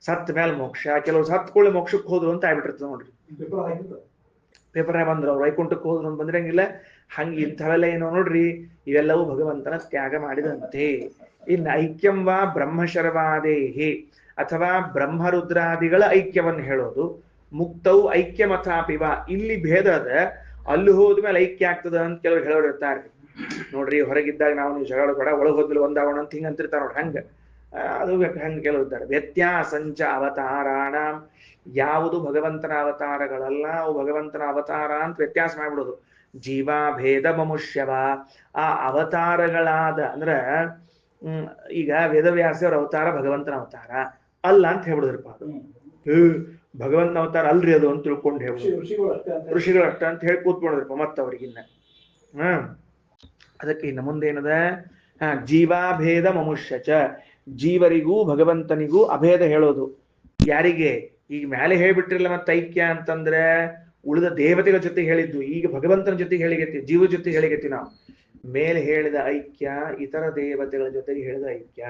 ಸತ್ ಮೇಲೆ ಮೋಕ್ಷ. ಕೆಲವರು ಸತ್ಕೊಳ್ಳಿ ಮೋಕ್ಷಕ್ಕೆ ಹೋದ್ರು ಅಂತ ಆಗ್ಬಿಟ್ಟಿರ್ತದೆ ನೋಡ್ರಿ. ಪೇಪರ್ನಾಗ ಬಂದ್ರು ಅವ್ರು ವೈಕುಂಠಕ್ಕೆ ಹೋದ್ರು ಅಂತ ಬಂದಿರಂಗಿಲ್ಲ. ಹಂಗ ಇಂಥವೆಲ್ಲ ಏನೋ ನೋಡ್ರಿ, ಇವೆಲ್ಲವೂ ಭಗವಂತನ ತ್ಯಾಗ ಮಾಡಿದಂತೆ. ಇನ್ನು ಐಕ್ಯಂವಾ ಬ್ರಹ್ಮಶರವಾದೇಹಿ, ಅಥವಾ ಬ್ರಹ್ಮರುದ್ರಾದಿಗಳ ಐಕ್ಯವನ್ನು ಹೇಳೋದು. ಮುಕ್ತವು ಐಕ್ಯಮಥಾಪಿವ, ಇಲ್ಲಿ ಭೇದ ಅದ, ಅಲ್ಲಿ ಹೋದ್ಮೇಲೆ ಐಕ್ಯ ಆಗ್ತದ ಅಂತ ಕೆಲವರು ಹೇಳೋರು ಇರ್ತಾರೆ ನೋಡ್ರಿ. ಹೊರಗಿದ್ದಾಗ ನಾವು ನೀವು ಜಗಳ ಬೇಡ, ಒಳಗೆ ಹೋದ್ಮೇಲೆ ಒಂದಾವಣ ಅಂತ ಹಿಂಗ ಅಂತಿರ್ತಾರ ನೋಡ್ರಿ. ಹಂಗ ಅದು ಹಂಗ ಕೆಲವು ಇದ್ದಾರೆ. ವ್ಯತ್ಯಾಸಂಚ ಅವತಾರಾಣ, ಯಾವುದು ಭಗವಂತನ ಅವತಾರಗಳಲ್ಲ ಅವು ಭಗವಂತನ ಅವತಾರ ಅಂತ ವ್ಯತ್ಯಾಸ ಮಾಡ್ಬಿಡೋದು. ಜೀವ ಭೇದ ಮಮುಷ್ಯವ, ಆ ಅವತಾರಗಳಾದ ಅಂದ್ರ ಈಗ ವೇದವ್ಯಾಸರ ಅವತಾರ ಭಗವಂತನ ಅವತಾರ ಅಲ್ಲ ಅಂತ ಹೇಳ್ಬಿಡಿದ್ರಪ್ಪ. ಅದು ಭಗವಂತನ ಅವತಾರ ಅಲ್ರಿ ಅದು ಅಂತ ತಿಳ್ಕೊಂಡು ಹೇಳ್ಬಿಡುದು. ಋಷಿಗಳು ಅಷ್ಟ ಅಂತ ಹೇಳಿ ಕೂತ್ಬಿಡೋದ್ರಪ್ಪ ಮತ್ತ ಅವ್ರಿಗಿನ್ನ. ಅದಕ್ಕೆ ಇನ್ನು ಮುಂದೇನದ, ಜೀವಾಭೇದ ಮಮುಷ್ಯಚ, ಜೀವರಿಗೂ ಭಗವಂತನಿಗೂ ಅಭೇದ ಹೇಳೋದು. ಯಾರಿಗೆ? ಈಗ ಮೇಲೆ ಹೇಳ್ಬಿಟ್ಟಿರಲ್ಲ ಮತ್ತೆ ಐಕ್ಯ ಅಂತಂದ್ರೆ ಉಳಿದ ದೇವತೆಗಳ ಜೊತೆ ಹೇಳಿದ್ದು, ಈಗ ಭಗವಂತನ ಜೊತೆಗೆ ಹೇಳಿಗತ್ತಿ, ಜೀವ ಜೊತೆಗೆ ಹೇಳಿಗತ್ತಿ ನಾವು. ಮೇಲೆ ಹೇಳಿದ ಐಕ್ಯ ಇತರ ದೇವತೆಗಳ ಜೊತೆಗೆ ಹೇಳಿದ ಐಕ್ಯ.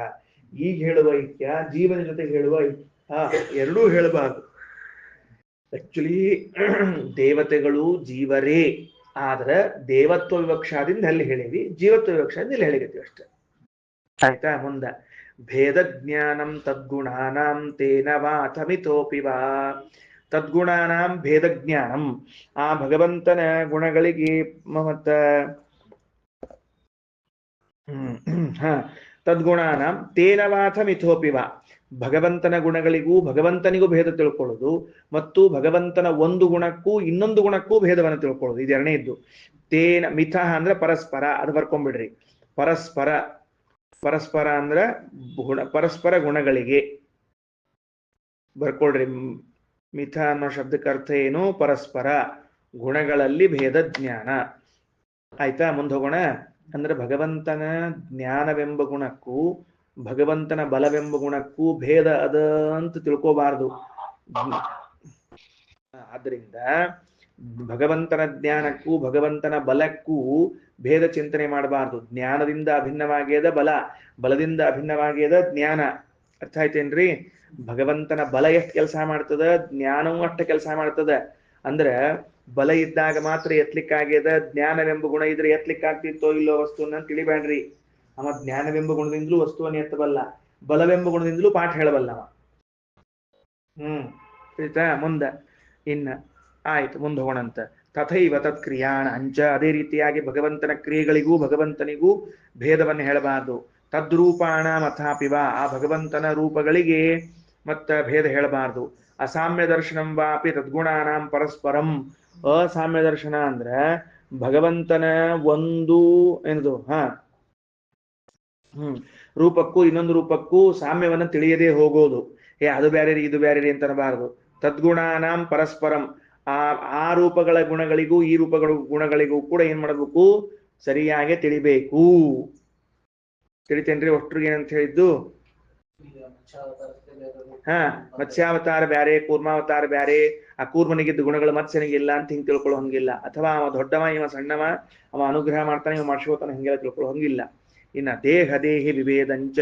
ಈಗ ಹೇಳುವ ಐಕ್ಯ ಜೀವನ ಜೊತೆಗೆ ಹೇಳುವ ಐಕ್ಯ, ಎರಡೂ ಹೇಳಬಾರ್ದು. ಆಕ್ಚುಲಿ ದೇವತೆಗಳು ಜೀವರೇ, ಆದ್ರೆ ದೇವತ್ವ ವಿವಕ್ಷಾದಿಂದ ಅಲ್ಲಿ ಹೇಳಿವಿ, ಜೀವತ್ವ ವಿವಕ್ಷಾದಿಂದ ಇಲ್ಲಿ ಹೇಳಿಗತ್ತೀವಿ ಅಷ್ಟೇ. ಆಯ್ತಾ? ಮುಂದ ಭೇದ ಜ್ಞಾನಂ ತದ್ಗುಣಾನಾಂ ತೇನ ವಾಥಮಿತೋಪಿ ವಾ. ತದ್ಗುಣಾನಾಂ ಭೇದ ಜ್ಞಾನಂ, ಆ ಭಗವಂತನ ಗುಣಗಳಿಗೆ ಮತ್ತ ತದ್ಗುಣಾನಾಂ ತೇನ ವಾಥಮಿತೋಪಿ ವಾ, ಭಗವಂತನ ಗುಣಗಳಿಗೂ ಭಗವಂತನಿಗೂ ಭೇದ ತಿಳ್ಕೊಳ್ಳೋದು, ಮತ್ತು ಭಗವಂತನ ಒಂದು ಗುಣಕ್ಕೂ ಇನ್ನೊಂದು ಗುಣಕ್ಕೂ ಭೇದವನ್ನು ತಿಳ್ಕೊಳ್ಳೋದು. ಇದು ಎರಡನೇ ಇದ್ದು. ತೇನ ಮಿಥ ಅಂದ್ರೆ ಪರಸ್ಪರ, ಅದು ಬರ್ಕೊಂಡ್ಬಿಡ್ರಿ. ಪರಸ್ಪರ, ಪರಸ್ಪರ ಅಂದ್ರೆ ಪರಸ್ಪರ ಗುಣಗಳಿಗೆ ಬರ್ಕೊಳ್ರಿ. ಮಿಥ ಅನ್ನೋ ಶಬ್ದಕ್ಕೆ ಅರ್ಥ ಏನು? ಪರಸ್ಪರ ಗುಣಗಳಲ್ಲಿ ಭೇದ ಜ್ಞಾನ. ಆಯ್ತಾ? ಮುಂದೆ ಹೋಗೋಣ. ಅಂದ್ರೆ ಭಗವಂತನ ಜ್ಞಾನವೆಂಬ ಗುಣಕ್ಕೂ ಭಗವಂತನ ಬಲವೆಂಬ ಗುಣಕ್ಕೂ ಭೇದ ಅದ ಅಂತ ತಿಳ್ಕೋಬಾರ್ದು. ಆದ್ರಿಂದ ಭಗವಂತನ ಜ್ಞಾನಕ್ಕೂ ಭಗವಂತನ ಬಲಕ್ಕೂ ಭೇದ ಚಿಂತನೆ ಮಾಡಬಾರ್ದು. ಜ್ಞಾನದಿಂದ ಅಭಿನ್ನವಾಗ್ಯದ ಬಲ, ಬಲದಿಂದ ಅಭಿನ್ನವಾಗ್ಯದ ಜ್ಞಾನ. ಅರ್ಥ ಆಯ್ತೇನ್ರಿ? ಭಗವಂತನ ಬಲ ಎಷ್ಟು ಕೆಲಸ ಮಾಡ್ತದ, ಜ್ಞಾನವೂ ಅಷ್ಟ ಕೆಲಸ ಮಾಡ್ತದ. ಅಂದ್ರೆ ಬಲ ಇದ್ದಾಗ ಮಾತ್ರ ಎತ್ತಲಿಕ್ಕಾಗ್ಯದ, ಜ್ಞಾನವೆಂಬ ಗುಣ ಇದ್ರೆ ಎತ್ತಲಿಕ್ಕಾಗ್ತಿತ್ತೋ ಇಲ್ಲೋ ವಸ್ತುವನ್ನ ತಿಳಿಬೇಡ್ರಿ. ಅವ ಜ್ಞಾನವೆಂಬ ಗುಣದಿಂದಲೂ ವಸ್ತುವನ್ನು ಎತ್ತಬಲ್ಲ, ಬಲವೆಂಬ ಗುಣದಿಂದಲೂ ಪಾಠ ಹೇಳಬಲ್ಲ ಅವ. ಆಯ್ತಾ? ಮುಂದ ಇನ್ನ ಆಯ್ತು, ಮುಂದೆ ಹೋಗೋಣಂತ. ತಥೈವ ತತ್ಕ್ರಿಯಾಣ ಅಂಚ, ಅದೇ ರೀತಿಯಾಗಿ ಭಗವಂತನ ಕ್ರಿಯೆಗಳಿಗೂ ಭಗವಂತನಿಗೂ ಭೇದವನ್ನು ಹೇಳಬಾರದು. ತದ್ರೂಪಾಣ ಮಥಾಪಿವ, ಆ ಭಗವಂತನ ರೂಪಗಳಿಗೆ ಮತ್ತ ಭೇದ ಹೇಳಬಾರದು. ಅಸಾಮ್ಯ ದರ್ಶನಂ ವಾಪಿ ತದ್ಗುಣಾನಾಂ ಪರಸ್ಪರಂ. ಅಸಾಮ್ಯ ದರ್ಶನ ಅಂದ್ರೆ ಭಗವಂತನ ಒಂದು ಏನದು ರೂಪಕ್ಕೂ ಇನ್ನೊಂದು ರೂಪಕ್ಕೂ ಸಾಮ್ಯವನ್ನು ತಿಳಿಯದೆ ಹೋಗೋದು. ಅದು ಬ್ಯಾರೆ ಇದು ಬ್ಯಾರೆ ಅಂತ ಅನ್ನಬಾರದು. ತದ್ಗುಣಾನಾಂ ಪರಸ್ಪರಂ, ಆ ರೂಪಗಳ ಗುಣಗಳಿಗೂ ಈ ರೂಪಗಳ ಗುಣಗಳಿಗೂ ಕೂಡ ಏನ್ ಮಾಡಬೇಕು? ಸರಿಯಾಗಿ ತಿಳಿಬೇಕು. ತಿಳಿತೇನ್ರಿ ಒಟ್ರಿಗೆ ಏನಂತ ಹೇಳಿದ್ದು? ಮತ್ಸ್ಯಾವತಾರ ಬ್ಯಾರೆ, ಕೂರ್ಮಾವತಾರ ಬ್ಯಾರೆ. ಆ ಕೂರ್ಮನಿಗಿದ್ದ ಗುಣಗಳು ಮತ್ಸ್ಯನಿಗಿಲ್ಲ ಅಂತ ಹಿಂಗ್ ತಿಳ್ಕೊಳ್ಳೋ ಹಂಗಿಲ್ಲ. ಅಥವಾ ಅವ ದೊಡ್ಡವ ಇವ ಸಣ್ಣವ, ಅವ ಅನುಗ್ರಹ ಮಾಡ್ತಾನೆ ಇವ ಮಾಡ್ಸ್ಕೋತಾನೆ, ಹಿಂಗೆಲ್ಲ ತಿಳ್ಕೊಳ್ಳೋ ಹಂಗಿಲ್ಲ. ಇನ್ನ ದೇಹ ದೇಹಿ ವಿಭೇದಂಚ,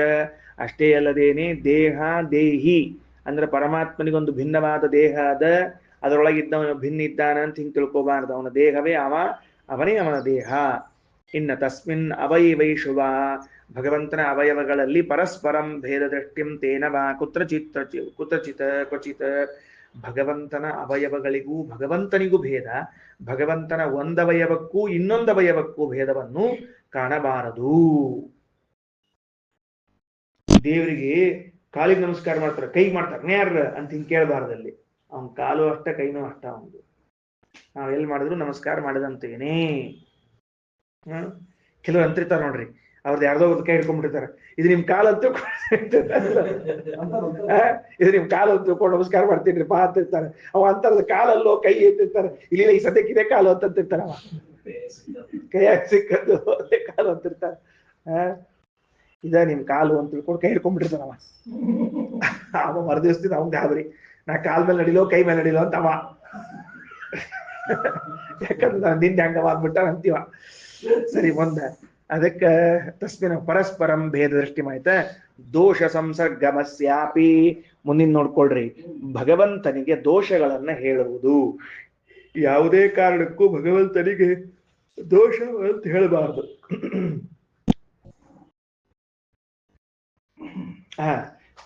ಅಷ್ಟೇ ಅಲ್ಲದೇನೆ ದೇಹ ದೇಹಿ ಅಂದ್ರೆ ಪರಮಾತ್ಮನಿಗೊಂದು ಭಿನ್ನವಾದ ದೇಹ ಅದ, ಅದರೊಳಗಿದ್ದವನು ಭಿನ್ನ ಇದ್ದಾನ ಅಂತ ಹಿಂಗೆ ತಿಳ್ಕೋಬಾರ್ದು. ಅವನ ದೇಹವೇ ಅವನೇ ಅವನ ದೇಹ. ಇನ್ನ ತಸ್ಮಿನ್ ಅವಯವೈಶುವ, ಭಗವಂತನ ಅವಯವಗಳಲ್ಲಿ ಪರಸ್ಪರಂ ಭೇದ ದೃಷ್ಟಿಂ ತೇನವಾ ಕುತ್ರಚಿತ್ ಕ್ವಚಿತ್. ಭಗವಂತನ ಅವಯವಗಳಿಗೂ ಭಗವಂತನಿಗೂ ಭೇದ, ಭಗವಂತನ ಒಂದವಯವಕ್ಕೂ ಇನ್ನೊಂದವಯವಕ್ಕೂ ಭೇದವನ್ನು ಕಾಣಬಾರದು. ದೇವರಿಗೆ ಕಾಲಿಗೆ ನಮಸ್ಕಾರ ಮಾಡ್ತಾರೆ, ಕೈಗೆ ಮಾಡ್ತಾರೆ ಯಾರ ಅಂತ ಹಿಂಗೆ ಕೇಳಬಾರ್ದಲ್ಲಿ. ಅವನ ಕಾಲು ಅಷ್ಟ, ಕೈನೂ ಅಷ್ಟ ಅವನು. ನಾವ್ ಎಲ್ಲಿ ಮಾಡಿದ್ರು ನಮಸ್ಕಾರ ಮಾಡಿದಂತೇನೆ. ಕೆಲವರು ಅಂತಿರ್ತಾರ ನೋಡ್ರಿ, ಅವ್ರದ್ದು ಯಾರ್ದೋ ಒಂದು ಕೈ ಹಿಡ್ಕೊಂಡ್ಬಿಟ್ಟಿರ್ತಾರೆ, ಇದು ನಿಮ್ ಕಾಲು ಅಂತ ಇದು ನಿಮ್ ಕಾಲು ಅಂತ ತಿಳ್ಕೊಂಡು ನಮಸ್ಕಾರ ಮಾಡ್ತೀನಿ ಪಾ ಅಂತಿರ್ತಾರೆ. ಅವ ಅಂತರದ ಕಾಲಲ್ಲೋ ಕೈ ಎತ್ತಿರ್ತಾರೆ, ಇಲ್ಲಿ ಈ ಸದ್ಯಕ್ಕೆ ಇದೇ ಕಾಲು ಅಂತಂತಿರ್ತಾರ. ಅವ ಕೈಯಾಗ ಸಿಕ್ಕದ್ದು ಅದೇ ಕಾಲು ಅಂತಿರ್ತಾರೆ. ಇದ ನಿಮ್ ಕಾಲು ಅಂತ ತಿಳ್ಕೊಂಡು ಕೈ ಹಿಡ್ಕೊಂಡ್ಬಿಟ್ಟಿರ್ತಾರ. ಅವ ಮರುದಿವ್ಸದಿಂದ ಅವ್ನ್ ಗಾಬರಿ, ನಾ ಕಾಲ್ ಮೇಲೆ ನಡಿಲೋ ಕೈ ಮೇಲೆ ನಡಿಲೋ ಅಂತ ಅವ. ಯಾಕಂದ್ರೆ ನಾನು ನಿಂದೆ ಹಂಗವಾಗ್ಬಿಟ್ಟ ಅಂತೀವ. ಸರಿ, ಒಂದ ಅದಕ್ಕ ತಸ್ಮಿನ ಪರಸ್ಪರಂ ಭೇದ ದೃಷ್ಟಿ ಮಾಹಿತ ದೋಷ ಸಂಸರ್ಗಮಸ್ಯಾಪಿ. ಮುಂದಿನ ನೋಡ್ಕೊಳ್ರಿ, ಭಗವಂತನಿಗೆ ದೋಷಗಳನ್ನ ಹೇಳುವುದು. ಯಾವುದೇ ಕಾರಣಕ್ಕೂ ಭಗವಂತನಿಗೆ ದೋಷ ಅಂತ ಹೇಳಬಾರದು.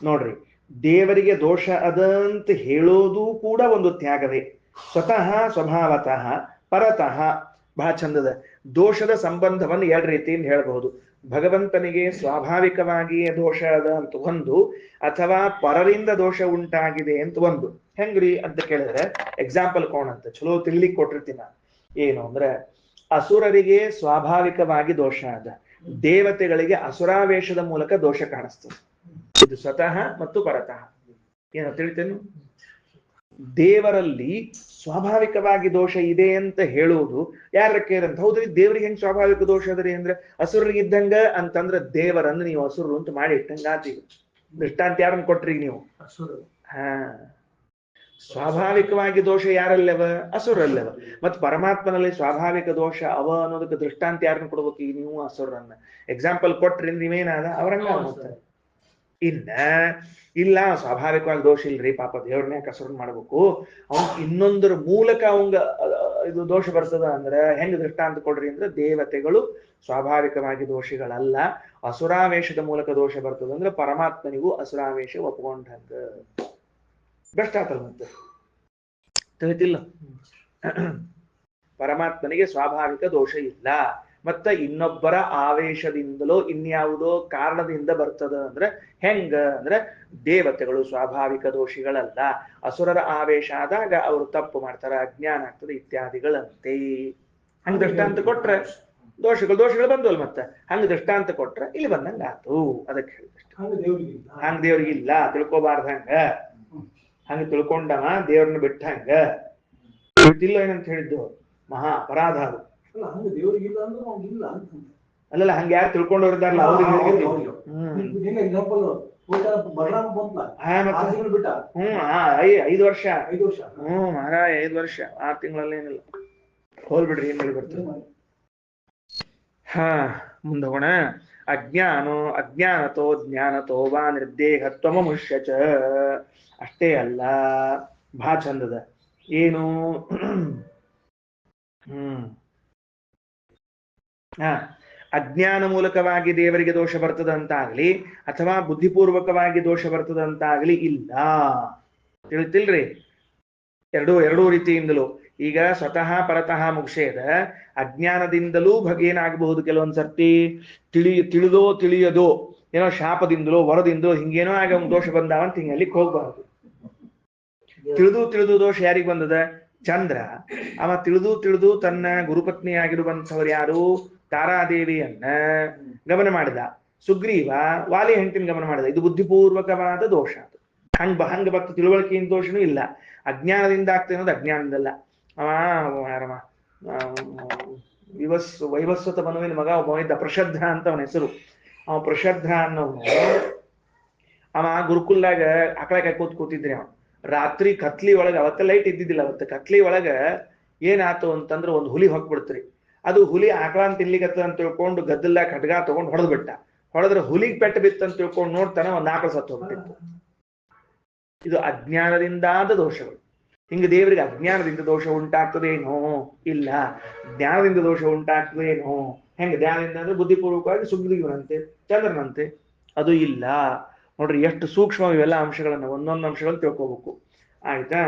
ನೋಡ್ರಿ, ದೇವರಿಗೆ ದೋಷ ಅದಂತ ಹೇಳೋದು ಕೂಡ ಒಂದು ತ್ಯಾಗವೇ. ಸ್ವತಃ ಸ್ವಭಾವತಃ ಪರತಃ ಬಹಳ ಚಂದದ. ದೋಷದ ಸಂಬಂಧವನ್ನು ಎರಡು ರೀತಿಯಿಂದ ಹೇಳಬಹುದು. ಭಗವಂತನಿಗೆ ಸ್ವಾಭಾವಿಕವಾಗಿಯೇ ದೋಷ ಅದ ಅಂತ ಒಂದು, ಅಥವಾ ಪರರಿಂದ ದೋಷ ಉಂಟಾಗಿದೆ ಅಂತ ಒಂದು. ಹೆಂಗ್ರಿ ಅಂತ ಕೇಳಿದ್ರೆ ಎಕ್ಸಾಂಪಲ್ ಕೋಣಂತ ಚಲೋ ತಿಳ್ಲಿಕ್ಕೆ ಕೊಟ್ಟಿರ್ತೀನಿ ನಾನು. ಏನು ಅಂದ್ರೆ, ಅಸುರರಿಗೆ ಸ್ವಾಭಾವಿಕವಾಗಿ ದೋಷ ಅದ, ದೇವತೆಗಳಿಗೆ ಅಸುರಾವೇಶದ ಮೂಲಕ ದೋಷ ಕಾಣಿಸ್ತದೆ. ಇದು ಸ್ವತಃ ಮತ್ತು ಪರತಃ. ಏನು ತಿಳಿತೇನು? ದೇವರಲ್ಲಿ ಸ್ವಾಭಾವಿಕವಾಗಿ ದೋಷ ಇದೆ ಅಂತ ಹೇಳುವುದು ಯಾರ ಕೇಳಂತ. ಹೌದ್ರಿ, ದೇವ್ರಿಗೆ ಹೆಂಗ್ ಸ್ವಾಭಾವಿಕ ದೋಷ ಅದರಿ ಅಂದ್ರೆ ಅಸುರರಿಗೆ ಇದ್ದಂಗ ಅಂತಂದ್ರೆ ದೇವರನ್ನು ನೀವು ಅಸುರರು ಅಂತ ಮಾಡಿ ಇಟ್ಟಂಗಾತೀವಿ. ದೃಷ್ಟಾಂತ ಯಾರನ್ನು ಕೊಟ್ರಿ ನೀವು? ಸ್ವಾಭಾವಿಕವಾಗಿ ದೋಷ ಯಾರಲ್ಲವ? ಅಸುರಲ್ಲವ. ಮತ್ ಪರಮಾತ್ಮನಲ್ಲಿ ಸ್ವಾಭಾವಿಕ ದೋಷ ಅವ ಅನ್ನೋದಕ್ಕೆ ದೃಷ್ಟಾಂತ ಯಾರನ್ನ ಕೊಡ್ಬೇಕು? ಈಗ ನೀವು ಅಸುರನ್ನ ಎಕ್ಸಾಂಪಲ್ ಕೊಟ್ರಿ, ನೀವೇನಾದ ಅವರಂಗ ಆಗ್ತಾರೆ. ಇನ್ನ ಇಲ್ಲ, ಸ್ವಾಭಾವಿಕವಾಗಿ ದೋಷ ಇಲ್ರಿ, ಪಾಪ ದೇವ್ರನ್ನೇ ಕಸರನ್ ಮಾಡ್ಬೇಕು, ಅವನ್ ಇನ್ನೊಂದರ ಮೂಲಕ ಅವಂಗ ಇದು ದೋಷ ಬರ್ತದ ಅಂದ್ರೆ ಹೆಂಗ್ ದೃಷ್ಟಾಂತ ಕೊಡ್ರಿ ಅಂದ್ರೆ, ದೇವತೆಗಳು ಸ್ವಾಭಾವಿಕವಾಗಿ ದೋಷಿಗಳಲ್ಲ, ಅಸುರಾವೇಶದ ಮೂಲಕ ದೋಷ ಬರ್ತದ ಅಂದ್ರೆ ಪರಮಾತ್ಮನಿಗೂ ಅಸುರಾವೇಶ ಒಪ್ಕೊಂಡಂಗ. ಬೆಸ್ಟ್ ಆತಲ್ಲ ಮತ್ತೆ, ತಿಳಿತಿಲ್ಲ? ಪರಮಾತ್ಮನಿಗೆ ಸ್ವಾಭಾವಿಕ ದೋಷ ಇಲ್ಲ, ಮತ್ತ ಇನ್ನೊಬ್ಬರ ಆವೇಶದಿಂದಲೋ ಇನ್ಯಾವುದೋ ಕಾರಣದಿಂದ ಬರ್ತದ ಅಂದ್ರೆ ಹೆಂಗ ಅಂದ್ರೆ, ದೇವತೆಗಳು ಸ್ವಾಭಾವಿಕ ದೋಷಿಗಳಲ್ಲ, ಅಸುರರ ಆವೇಶ ಆದಾಗ ಅವರು ತಪ್ಪು ಮಾಡ್ತಾರ, ಅಜ್ಞಾನ ಆಗ್ತದೆ ಇತ್ಯಾದಿಗಳಂತೆ. ಹಂಗ ದೃಷ್ಟಾಂತ ಕೊಟ್ರೆ ದೋಷಗಳು ಬಂದವಲ್. ಮತ್ತೆ ಹಂಗ ದೃಷ್ಟಾಂತ ಕೊಟ್ರೆ ಇಲ್ಲಿ ಬಂದಂಗ ಆತು. ಅದಕ್ಕೆ ಹೇಳಿದಷ್ಟು. ಹಂಗ ದೇವ್ರಿಗಿಲ್ಲ ತಿಳ್ಕೊಬಾರ್ದ. ಹಂಗ ತಿಳ್ಕೊಂಡವ ದೇವ್ರನ್ನ ಬಿಟ್ಟಂಗ ಗೊತ್ತಿಲ್ಲ ಏನಂತ ಹೇಳಿದ್ದು ಮಹಾ ಅಪರಾಧ ಅದು. ಅಲ್ಲಲ್ಲ, ಹಂಗ ಯಾರು ತಿಳ್ಕೊಂಡವ್ರಿದ್ದಾರಲ್ಲ ಅವ್ರಿಗೆ. 5 ವರ್ಷ. ಮಹಾರಾಯ 5 ವರ್ಷ 6 ತಿಂಗಳಲ್ಲಿ ಏನಿಲ್ಲ. ಹೋಲ್ಬಿಡ್ರಿ, ಏನ್ ಹೇಳಿ ಬರ್ತದೆ. ಮುಂದೋಗೋಣ. ಅಜ್ಞಾನತೋ ಜ್ಞಾನತೋ ವಾ ನಿರ್ದೇಹತ್ವಮುಷ್ಯ ಚ. ಅಷ್ಟೇ ಅಲ್ಲ, ಬಹಳ ಚಂದದ. ಏನು? ಅಜ್ಞಾನ ಮೂಲಕವಾಗಿ ದೇವರಿಗೆ ದೋಷ ಬರ್ತದಂತಾಗ್ಲಿ, ಅಥವಾ ಬುದ್ಧಿಪೂರ್ವಕವಾಗಿ ದೋಷ ಬರ್ತದಂತಾಗ್ಲಿ ಇಲ್ಲ. ತಿಳಿತಿಲ್ರಿ? ಎರಡೂ ರೀತಿಯಿಂದಲೂ. ಈಗ ಸ್ವತಃ ಪರತಃ ಮುಗಿಸೇದ, ಅಜ್ಞಾನದಿಂದಲೂ ಏನಾಗಬಹುದು ಕೆಲವೊಂದ್ ಸರ್ತಿ, ತಿಳಿದೋ ತಿಳಿಯದೋ ಏನೋ ಶಾಪದಿಂದಲೋ ವರದಿಂದಲೋ ಹಿಂಗೇನೋ ಆಗ ದೋಷ ಬಂದಾವಂತ ಹಿಂಗ ಅಲ್ಲಿಗೆ ಹೋಗ್ಬಾರ್ದು. ತಿಳಿದು ದೋಷ ಯಾರಿಗೆ ಬಂದದ? ಚಂದ್ರ. ಅವ ತಿಳಿದು ತನ್ನ ಗುರುಪತ್ನಿ ಆಗಿರುವಂಥವ್ರು ಯಾರು? ತಾರಾದೇವಿಯನ್ನ ಗಮನ ಮಾಡಿದ. ಸುಗ್ರೀವ ವಾಲಿ ಹೆಂಡತಿನ ಗಮನ ಮಾಡಿದ. ಇದು ಬುದ್ಧಿಪೂರ್ವಕವಾದ ದೋಷ. ಹಂಗ ಭಕ್ತ ತಿಳುವಳಿಕೆಯಿಂದ ದೋಷನೂ ಇಲ್ಲ. ಅಜ್ಞಾನದಿಂದ ಆಗ್ತದೆ ಅನ್ನೋದು ಅಜ್ಞಾನದಲ್ಲ. ಅವ ಯಾರವ ವೈವಸ್ವತ ಮನುವಿನ ಮಗ ಒಬ್ಬ ಇದ್ದ, ಪ್ರಷದ್ಧ ಅಂತ ಅವನ ಹೆಸರು. ಅವ ಪ್ರಷದ್ಧ ಅನ್ನೋನು, ಅವ ಗುರುಕುಲ್ದಾಗ ಆಕಳ ಕೂತಿದ್ರಿ. ಅವ ರಾತ್ರಿ ಕತ್ಲಿ ಒಳಗ, ಅವತ್ತ ಲೈಟ್ ಇದ್ದಿದ್ದಿಲ್ಲ, ಅವತ್ತ ಕತ್ಲಿ ಒಳಗ ಏನಾತು ಅಂತಂದ್ರೆ ಒಂದು ಹುಲಿ ಹೊಕ್ಬಿಡ್ತ್ರಿ. ಅದು ಹುಲಿ ಆಕಳನ್ ತಿನ್ಲಿಕತ್ತ ಅಂತ ತಿಳ್ಕೊಂಡು ಗದ್ದಲ್ದಾಗ ಖಡ್ಗ ತಗೊಂಡು ಹೊಡೆದ್ಬಿಟ್ಟ. ಹೊಡೆದ್ರೆ ಹುಲಿಗೆ ಪೆಟ್ಟು ಬಿತ್ತಂತ ತಿಳ್ಕೊಂಡು ನೋಡ್ತಾನೆ, ಒಂದ್ ಆಕಳ ಸತ್ತು ಹೋಗ್ಬಿಟ್ಟಿತ್ತು. ಇದು ಅಜ್ಞಾನದಿಂದಾದ ದೋಷಗಳು. ಹಿಂಗೆ ದೇವರಿಗೆ ಅಜ್ಞಾನದಿಂದ ದೋಷ ಉಂಟಾಗ್ತದೇನೋ? ಇಲ್ಲ. ಜ್ಞಾನದಿಂದ ದೋಷ ಉಂಟಾಗ್ತದೇನೋ? ಹೆಂಗೆ ಜ್ಞಾನದಿಂದ ಅಂದ್ರೆ ಬುದ್ಧಿಪೂರ್ವಕವಾಗಿ ಸುಗ್ರೀವನಂತೆ ಚಂದ್ರನಂತೆ, ಅದು ಇಲ್ಲ. ನೋಡ್ರಿ ಎಷ್ಟು ಸೂಕ್ಷ್ಮ ಇವೆಲ್ಲ ಅಂಶಗಳನ್ನ, ಒಂದೊಂದು ಅಂಶಗಳನ್ನು ತಿಳ್ಕೋಬೇಕು. ಆಯ್ತಾ?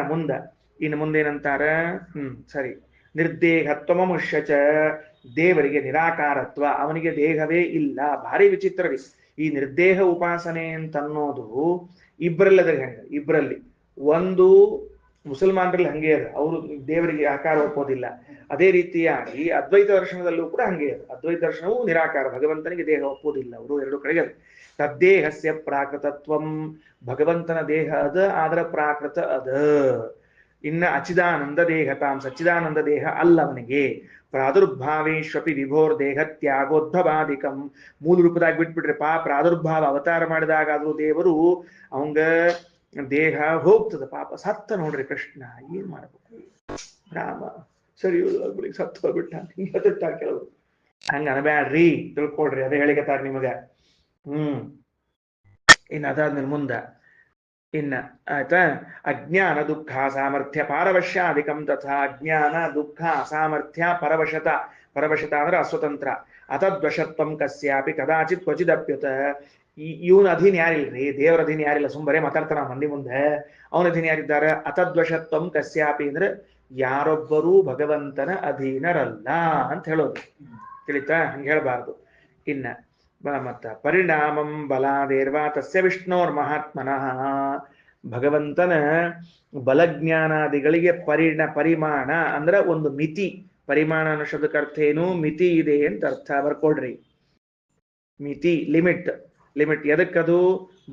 ಇನ್ನು ಮುಂದೇನಂತಾರ? ಸರಿ. ನಿರ್ದೇಹತ್ವಮುಷ್ಯಚ, ದೇವರಿಗೆ ನಿರಾಕಾರತ್ವ, ಅವನಿಗೆ ದೇಹವೇ ಇಲ್ಲ. ಭಾರಿ ವಿಚಿತ್ರ ರೀ ಈ ನಿರ್ದೇಹ ಉಪಾಸನೆ ಅಂತನ್ನೋದು. ಇಬ್ಬರಲ್ಲದ್ರೆ ಹೆಂಗ? ಇಬ್ಬರಲ್ಲಿ ಒಂದು ಮುಸಲ್ಮಾನರಲ್ಲಿ ಹಂಗೆ ಅದ, ಅವರು ದೇವರಿಗೆ ಆಕಾರ ಒಪ್ಪೋದಿಲ್ಲ. ಅದೇ ರೀತಿಯಾಗಿ ಅದ್ವೈತ ದರ್ಶನದಲ್ಲೂ ಕೂಡ ಹಂಗೆ ಅದ. ಅದ್ವೈತ ದರ್ಶನವು ನಿರಾಕಾರ, ಭಗವಂತನಿಗೆ ದೇಹ ಒಪ್ಪೋದಿಲ್ಲ. ಅವರು ಎರಡು ಕಡೆಗೆ ಅದ. ತದ್ದೇಹಸ್ಯ ಪ್ರಾಕೃತತ್ವಂ, ಭಗವಂತನ ದೇಹ ಅದ, ಆದ್ರ ಪ್ರಾಕೃತ ಅದ. ಇನ್ನ ಅಚಿದಾನಂದ ದೇಹತಾಂ, ಸಚ್ಚಿದಾನಂದ ದೇಹ ಅಲ್ಲ ಅವನಿಗೆ. ಪ್ರಾದುರ್ಭಾವೇಶ್ವಪಿ ವಿಭೋರ್ ದೇಹ ತ್ಯಾಗೋದ್ಭವಾದಿಕಂ, ಮೂಲ ರೂಪದಾಗ ಬಿಟ್ಬಿಟ್ರೆ ಪ್ರಾದುರ್ಭಾವ ಅವತಾರ ಮಾಡಿದಾಗಾದ್ರೂ ದೇವರು ಅವಂಗ ದೇಹ ಹೋಗ್ತದ. ಪಾಪ ಸತ್ತ ನೋಡ್ರಿ ಕೃಷ್ಣ, ಏನ್ ಮಾಡ್ಬೇಕು? ರಾಮ ಸರಿ ಸತ್ತು ಹೋಗ್ಬಿಟ್ಟ, ಹಿಂಗ ಕೆಲವರು. ಹಂಗ ಅನಬ್ಯಾಡ್ರಿ, ತಿಳ್ಕೊಳ್ರಿ, ಅದೇ ಹೇಳಿಕತ್ತಾರ ನಿಮಗ. ಇನ್ನು ಅದಾದ್ಮೇಲೆ ಇನ್ನ ಆಯ್ತಾ? ಅಜ್ಞಾನ ದುಃಖ ಸಾಮರ್ಥ್ಯ ಪಾರವಶ್ಯಾಧಿಕಂ ತಥಾ, ಅಜ್ಞಾನ ದುಃಖ ಅಸಾಮರ್ಥ್ಯ ಪರವಶತ, ಪರವಶತ ಅಂದ್ರೆ ಅಸ್ವತಂತ್ರ. ಅತದ್ವಶತ್ವಂ ಕಸ್ಯಾಪಿ ಕದಾಚಿತ್ ಕ್ವಚಿದಪ್ಯುತ, ಇವನ ಅಧೀನ ಯಾರಿಲ್ರಿ, ದೇವರ ಅಧೀನ ಯಾರಿಲ್ಲ. ಸುಂಬರೇ ಮಾತಾಡ್ತಾರ ಮಂದಿ ಮುಂದೆ. ಅವನ ಅಧೀನ ಯಾರಿದ್ದಾರೆ? ಅತದ್ವಶತ್ವಂ ಕಸ್ಯಾಪಿ ಅಂದ್ರೆ ಯಾರೊಬ್ಬರೂ ಭಗವಂತನ ಅಧೀನರಲ್ಲ ಅಂತ ಹೇಳೋದು. ತಿಳಿತಾ? ಹಂಗೆ ಹೇಳಬಾರ್ದು. ಇನ್ನ ಮತ್ತ ಪರಿಣಾಮಂ ಬಲಾದೇರ್ವಾ ತಸ್ಯ ವಿಷ್ಣೋರ್ ಮಹಾತ್ಮನಃ, ಭಗವಂತನ ಬಲಜ್ಞಾನಾದಿಗಳಿಗೆ ಪರಿಮಾಣ ಅಂದ್ರೆ ಒಂದು ಮಿತಿ. ಪರಿಮಾಣ ಅನ್ನೋ ಶಬ್ದಕ್ಕೆ ಅರ್ಥ ಏನು? ಮಿತಿ ಇದೆ ಅಂತ ಅರ್ಥ. ಬರ್ಕೊಡ್ರಿ. ಮಿತಿ, ಲಿಮಿಟ್. ಎದಕ್ಕದು?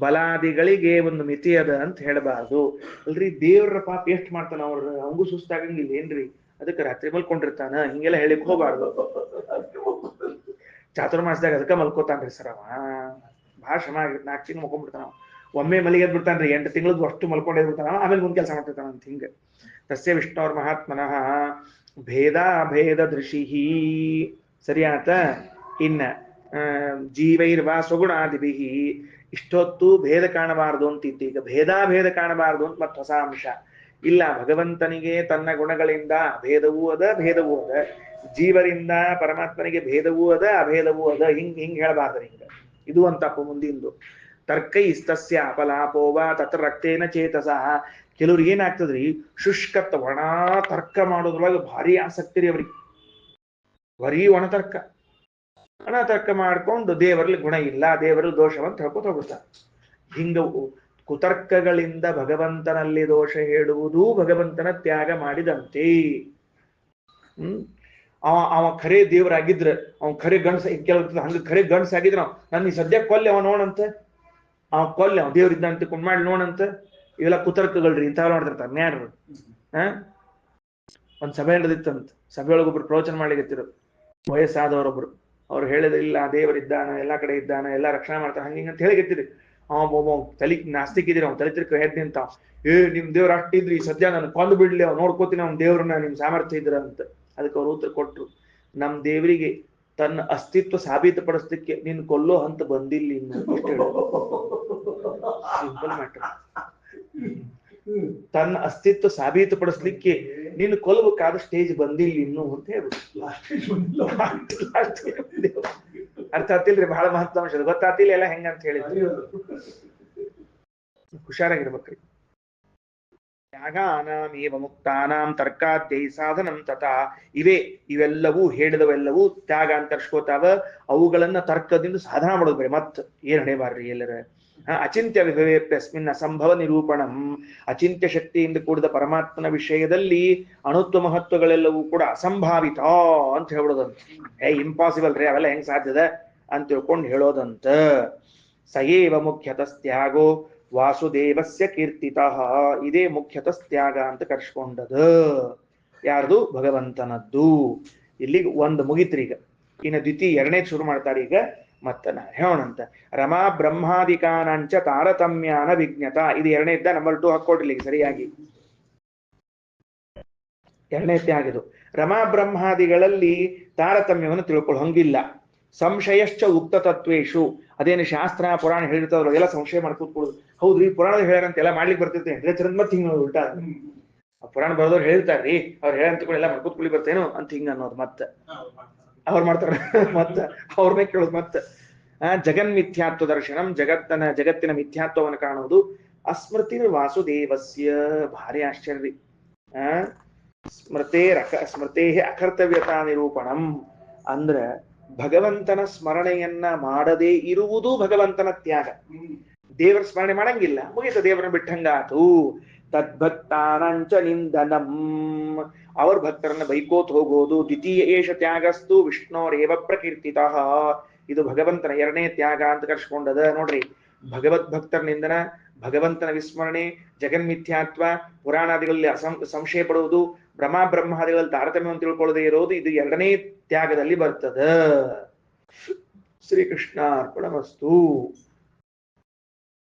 ಬಲಾದಿಗಳಿಗೆ ಒಂದು ಮಿತಿ ಅದ ಅಂತ ಹೇಳಬಾರ್ದು. ಅಲ್ರಿ ದೇವ್ರ ಪಾಪ ಎಷ್ಟ್ ಮಾಡ್ತಾನ, ಅವಂಗೂ ಸುಸ್ತಾಗಂಗಿಲ್ಲ ಏನ್ರಿ? ಅದಕ್ಕೆ ರಾತ್ರಿ ಮಲ್ಕೊಂಡಿರ್ತಾನ, ಹಿಂಗೆಲ್ಲ ಹೇಳಿಕ್ ಹೋಗ್ಬಾರ್ದು. ಚಾತುರ್ಮಾಸದಾಗ ಅದಕ್ಕೆ ಮಲ್ಕೋತಾನ್ರಿ ಸರ್ ಅವ. ಭಾಳ ಶ್ರಮ ಆಗಿರುತ್ತೆ, 4 ತಿಂಗಳು ಮಲ್ಕೊಂಡ್ಬಿಡ್ತಾನ. ಒಮ್ಮೆ ಮಲಿಗೆ ಎದ್ ಬಿಡ್ತಾನ್ರಿ, 8 ತಿಂಗಳದ್ದು ಅಷ್ಟು ಮಲ್ಕೊಂಡೇ ಬಿಡ್ತಾನ, ಆಮೇಲೆ ಮುಂದೆ ಕೆಲಸ ಮಾಡ್ತಿರ್ತಾನ ಅಂತ. ಹಿಂಗೆ ತಸ್ಯ ವಿಷ್ಣೋರ್ ಮಹಾತ್ಮನಃ ಭೇದ ದೃಷಿಹಿ. ಸರಿ ಆತ? ಇನ್ನ ಜೀವೈರ್ವಾ ಸ್ವಗುಣಾದಿಭಿಹಿ, ಇಷ್ಟೊತ್ತು ಭೇದ ಕಾಣಬಾರದು ಅಂತಿತ್ತು, ಈಗ ಭೇದ ಕಾಣಬಾರದು ಅಂತ ಮತ್ತೆ ಹೊಸ ಅಂಶ. ಇಲ್ಲ, ಭಗವಂತನಿಗೆ ತನ್ನ ಗುಣಗಳಿಂದ ಅಭೇದವೂ ಅದ, ಭೇದವೂ ಅದ. ಜೀವರಿಂದ ಪರಮಾತ್ಮನಿಗೆ ಭೇದವೂ ಅದ, ಅಭೇದವೂ ಅದ. ಹಿಂಗ್ ಹೇಳಬಾರ್ದ್ರಿ. ಹಿಂಗ ಇದು ಅಂತಪ್ಪ ಮುಂದಿಂದು. ತರ್ಕೈ ಇಸ್ತಸ್ಯ ಅಪಲಾಪೋವ ತತ್ರ ರಕ್ತೇನ ಚೇತಸಃ. ಕೆಲವ್ರಿಗೆ ಏನಾಗ್ತದ್ರಿ, ಶುಷ್ಕತ್ತ ಒಣ ತರ್ಕ ಮಾಡೋದ್ರೊಳಗೆ ಭಾರಿ ಆಸಕ್ತಿ ರೀ ಅವ್ರಿಗೆ. ಬರೀ ಒಣ ತರ್ಕ ಮಾಡ್ಕೊಂಡು ದೇವರಲ್ಲಿ ಗುಣ ಇಲ್ಲ, ದೇವರಲ್ಲಿ ದೋಷವಂತ ಹೇಳ್ಕೊತ ಹೋಗ್ಬಿಡ್ತಾರೆ. ಹಿಂಗ ಕುತರ್ಕಗಳಿಂದ ಭಗವಂತನಲ್ಲಿ ದೋಷ ಹೇಳುವುದು ಭಗವಂತನ ತ್ಯಾಗ ಮಾಡಿದಂತೆ. ಅವ ಖರೆ ದೇವರಾಗಿದ್ರ, ಅವ್ನ ಖರೆ ಗಂಡ್ಸ, ಕೆಲವ್ ಹಂಗ ಖರೆ ಗಂಡ್ಸ ಆಗಿದ್ರ ನನ್ ಈ ಸದ್ಯ ಕೊಲ್ಲೆ ಅವ ನೋಡಂತ, ಅವ ಕೊಲ್ಲೆ ಅವ ದೇವ್ರಿದ್ದಂತ ಮಾಡಿ ನೋಡಂತ. ಇವೆಲ್ಲ ಕುತರ್ಕಗಳ್ರಿ, ಇಂಥವ್ ನೋಡ್ತಿರ್ತಾರ ನ್ಯಾಡ್ರು. ಒಂದ್ ಸಭೆ ನಡೆದಿತ್ತಂತ. ಸಭೆಯೊಳಗೊಬ್ರು ಪ್ರವಚನ ಮಾಡ್ಲಿಕತ್ತಿರು, ವಯಸ್ಸಾದವರೊಬ್ರು. ಅವ್ರು ಹೇಳಿದ, ಇಲ್ಲ ದೇವರಿದ್ದಾನ, ಎಲ್ಲಾ ಕಡೆ ಇದ್ದಾನ, ಎಲ್ಲಾ ರಕ್ಷಣೆ ಮಾಡ್ತಾನ, ಹಂಗಿಂಗಂತ ಹೇಳಿಕತ್ತಿರಿ. ತಲಿ ನಾಸ್ತಿಕಿದಿರಿ, ಅವ್ನು ತಲೆ ತಿರ್ಕ ಎದ್ ನಿಂತ, ನಿಮ್ ದೇವ್ರ ಅಷ್ಟಿದ್ರಿ, ಸದ್ಯ ನಾನು ಕೊಂದು ಬಿಡ್ಲಿ, ಅವ್ನು ನೋಡ್ಕೋತೀನಿ ಅವ್ನ ದೇವ್ರನ್ನ, ನಿಮ್ ಸಾಮರ್ಥ್ಯ ಇದ್ರ ಅಂತ. ಅದಕ್ಕೆ ಅವ್ರು ಉತ್ತರ ಕೊಟ್ರು, ನಮ್ ದೇವರಿಗೆ ತನ್ನ ಅಸ್ತಿತ್ವ ಸಾಬೀತುಪಡಿಸ್ಲಿಕ್ಕೆ ನೀನ್ ಕೊಲ್ಲೋ ಹಂತ ಬಂದಿಲ್ಲ ಇನ್ನು. Simple matter. ತನ್ನ ಅಸ್ತಿತ್ವ ಸಾಬೀತುಪಡಿಸ್ಲಿಕ್ಕೆ ನೀನು ಕೊಲ್ಲಬೇಕಾದ ಸ್ಟೇಜ್ ಬಂದಿಲ್ಲ ಇನ್ನು ಅಂತ ಹೇಳ್ಬಿಟ್ಟು. ಅರ್ಥ ಆತಿಲ್ರಿ? ಬಹಳ ಮಹತ್ವಾಂಶ ಗೊತ್ತಾತಿಲ್ಲ ಎಲ್ಲ ಹೆಂಗಂತ ಹೇಳಿದ್ರು. ಹುಷಾರಾಗಿರ್ಬೇಕ್ರಿ. ತ್ಯಾಗಾನಾಮೇವ ಮುಕ್ತಾನಾಂ ತರ್ಕಾದ್ಯೈ ಸಾಧನಂ ತಥಾ. ಇವೆಲ್ಲವೂ ಹೇಳಿದವೆಲ್ಲವೂ ತ್ಯಾಗ ಅಂತ ಕರ್ಸ್ಕೋತಾವ. ಅವುಗಳನ್ನ ತರ್ಕದಿಂದ ಸಾಧನ ಮಾಡೋದು ಬೇರೆ. ಮತ್ ಏನ್ ಹಣೆಬಾರ್ರಿ ಎಲ್ಲರ. ಅಚಿಂತ್ಯ ವಿಭವೇಪ್ಯಸ್ಮಿನ್ ಅಸಂಭವ ನಿರೂಪಣಂ. ಅಚಿಂತ್ಯ ಶಕ್ತಿಯಿಂದ ಕೂಡಿದ ಪರಮಾತ್ಮನ ವಿಷಯದಲ್ಲಿ ಅಣುತ್ವ ಮಹತ್ವಗಳೆಲ್ಲವೂ ಕೂಡ ಅಸಂಭಾವಿತ ಅಂತ ಹೇಳೋದಂತ. ಇಂಪಾಸಿಬಲ್ ರೀ, ಅವೆಲ್ಲ ಹೆಂಗ್ ಸಾಧ್ಯದ ಅಂತ ತಿಳ್ಕೊಂಡು ಹೇಳೋದಂತ. ಸಯೇವ ಮುಖ್ಯತಸ್ತ್ಯಾಗೋ ವಾಸುದೇವಸ್ಯ ಕೀರ್ತಿತಃ. ಇದೇ ಮುಖ್ಯತಸ್ತ್ಯಾಗ ಅಂತ ಕರ್ಸ್ಕೊಂಡದ. ಯಾರ್ದು? ಭಗವಂತನದ್ದು. ಇಲ್ಲಿಗೆ ಒಂದು ಮುಗಿತ್ರಿ. ಈಗ ಇನ್ನು ದ್ವಿತೀಯ ಎರಡನೇ ಶುರು ಮಾಡ್ತಾರೆ. ಈಗ ಮತ್ತ ಹೇಳೋಣಂತ. ರಮಾ ಬ್ರಹ್ಮಾದಿಕಾನಂಚ ತಾರತಮ್ಯಾನ ವಿಜ್ಞತ. ಇದು ಎರಡನೇ ಇದ್ದ, ನಂಬರ್ 2 ಹಾಕೊಡ್ಲಿ ಸರಿಯಾಗಿ. ಎರಡನೇ ಆಗಿದ್ದು ರಮಾ ಬ್ರಹ್ಮಾದಿಗಳಲ್ಲಿ ತಾರತಮ್ಯವನ್ನು ತಿಳ್ಕೊಳ್ಳೋ ಹಂಗಿಲ್ಲ. ಸಂಶಯಶ್ಚ ಉಕ್ತ ತತ್ವೇಶು, ಅದೇನು ಶಾಸ್ತ್ರ ಪುರಾಣ ಹೇಳಿರ್ತಾವ್ರು ಎಲ್ಲ ಸಂಶಯ ಮಾಡ್ಕೊತ್ಕೊಳ್ಳೋದು. ಹೌದ್ರಿ ಪುರಾಣದ ಹೇಳ್ಯಾರಂತ ಎಲ್ಲ ಮಾಡ್ಲಿಕ್ಕೆ ಬರ್ತೈತೆ ಅಂದ್ರೆ ಚರಂದ್ ಮತ್ತೆ ಹಿಂಗ ಉಲ್ಟಾ ಪುರಾಣ ಬರೋದವ್ರು ಹೇಳ್ತಾರ್ರಿ ಅವ್ರು ಹೇಳಂತ ಎಲ್ಲ ಮಾಡ್ಕೊತ್ಕೊಳ್ಳಿ ಬರ್ತೇನೋ ಅಂತ ಹಿಂಗ ಅನ್ನೋದು ಮತ್ತೆ ಅವ್ರು ಮಾಡ್ತಾರ ಮತ್ತೆ ಅವ್ರ ಮೇಲೆ ಕೇಳೋದು ಮತ್ತೆ. ಜಗನ್ಮಿಥ್ಯಾತ್ವ ದರ್ಶನಂ, ಜಗತ್ತಿನ ಮಿಥ್ಯಾತ್ವವನ್ನು ಕಾಣುವುದು. ಅಸ್ಮೃತಿ ವಾಸುದೇವಸ್ಯ, ಭಾರಿ ಆಶ್ಚರ್ಯ. ಸ್ಮೃತೇ ಅಕರ್ತವ್ಯತಾ ನಿರೂಪಣಂ ಅಂದ್ರ ಭಗವಂತನ ಸ್ಮರಣೆಯನ್ನ ಮಾಡದೇ ಇರುವುದು ಭಗವಂತನ ತ್ಯಾಗ. ದೇವರ ಸ್ಮರಣೆ ಮಾಡಂಗಿಲ್ಲ, ಮುಗಿತ ದೇವರನ್ನ ಬಿಟ್ಟಂಗಾತು. ತದ್ಭಕ್ತಾನಂಚ ನಿಂದನಂ, ಅವ್ರ ಭಕ್ತರನ್ನ ಬೈಕೋತ್ ಹೋಗೋದು. ದ್ವಿತೀಯ ಏಷ ತ್ಯಾಗಸ್ತು ವಿಷ್ಣೋರೇವ ಪ್ರಕೀರ್ತಿತಃ, ಇದು ಭಗವಂತನ ಎರಡನೇ ತ್ಯಾಗ ಅಂತ ಕರ್ಸ್ಕೊಂಡದ ನೋಡ್ರಿ. ಭಗವದ್ ಭಕ್ತರ ನಿಂದನ, ಭಗವಂತನ ವಿಸ್ಮರಣೆ, ಜಗನ್ಮಿಥ್ಯಾತ್ವ, ಪುರಾಣಾದಿಗಳಲ್ಲಿ ಸಂಶಯ ಪಡುವುದು, ಬ್ರಹ್ಮಾದಿಗಳಲ್ಲಿ ತಾರತಮ್ಯವನ್ನು ತಿಳ್ಕೊಳ್ಳದೆ ಇರೋದು, ಇದು ಎರಡನೇ ತ್ಯಾಗದಲ್ಲಿ ಬರ್ತದ. ಶ್ರೀಕೃಷ್ಣ ಅರ್ಪಣಮಸ್ತು.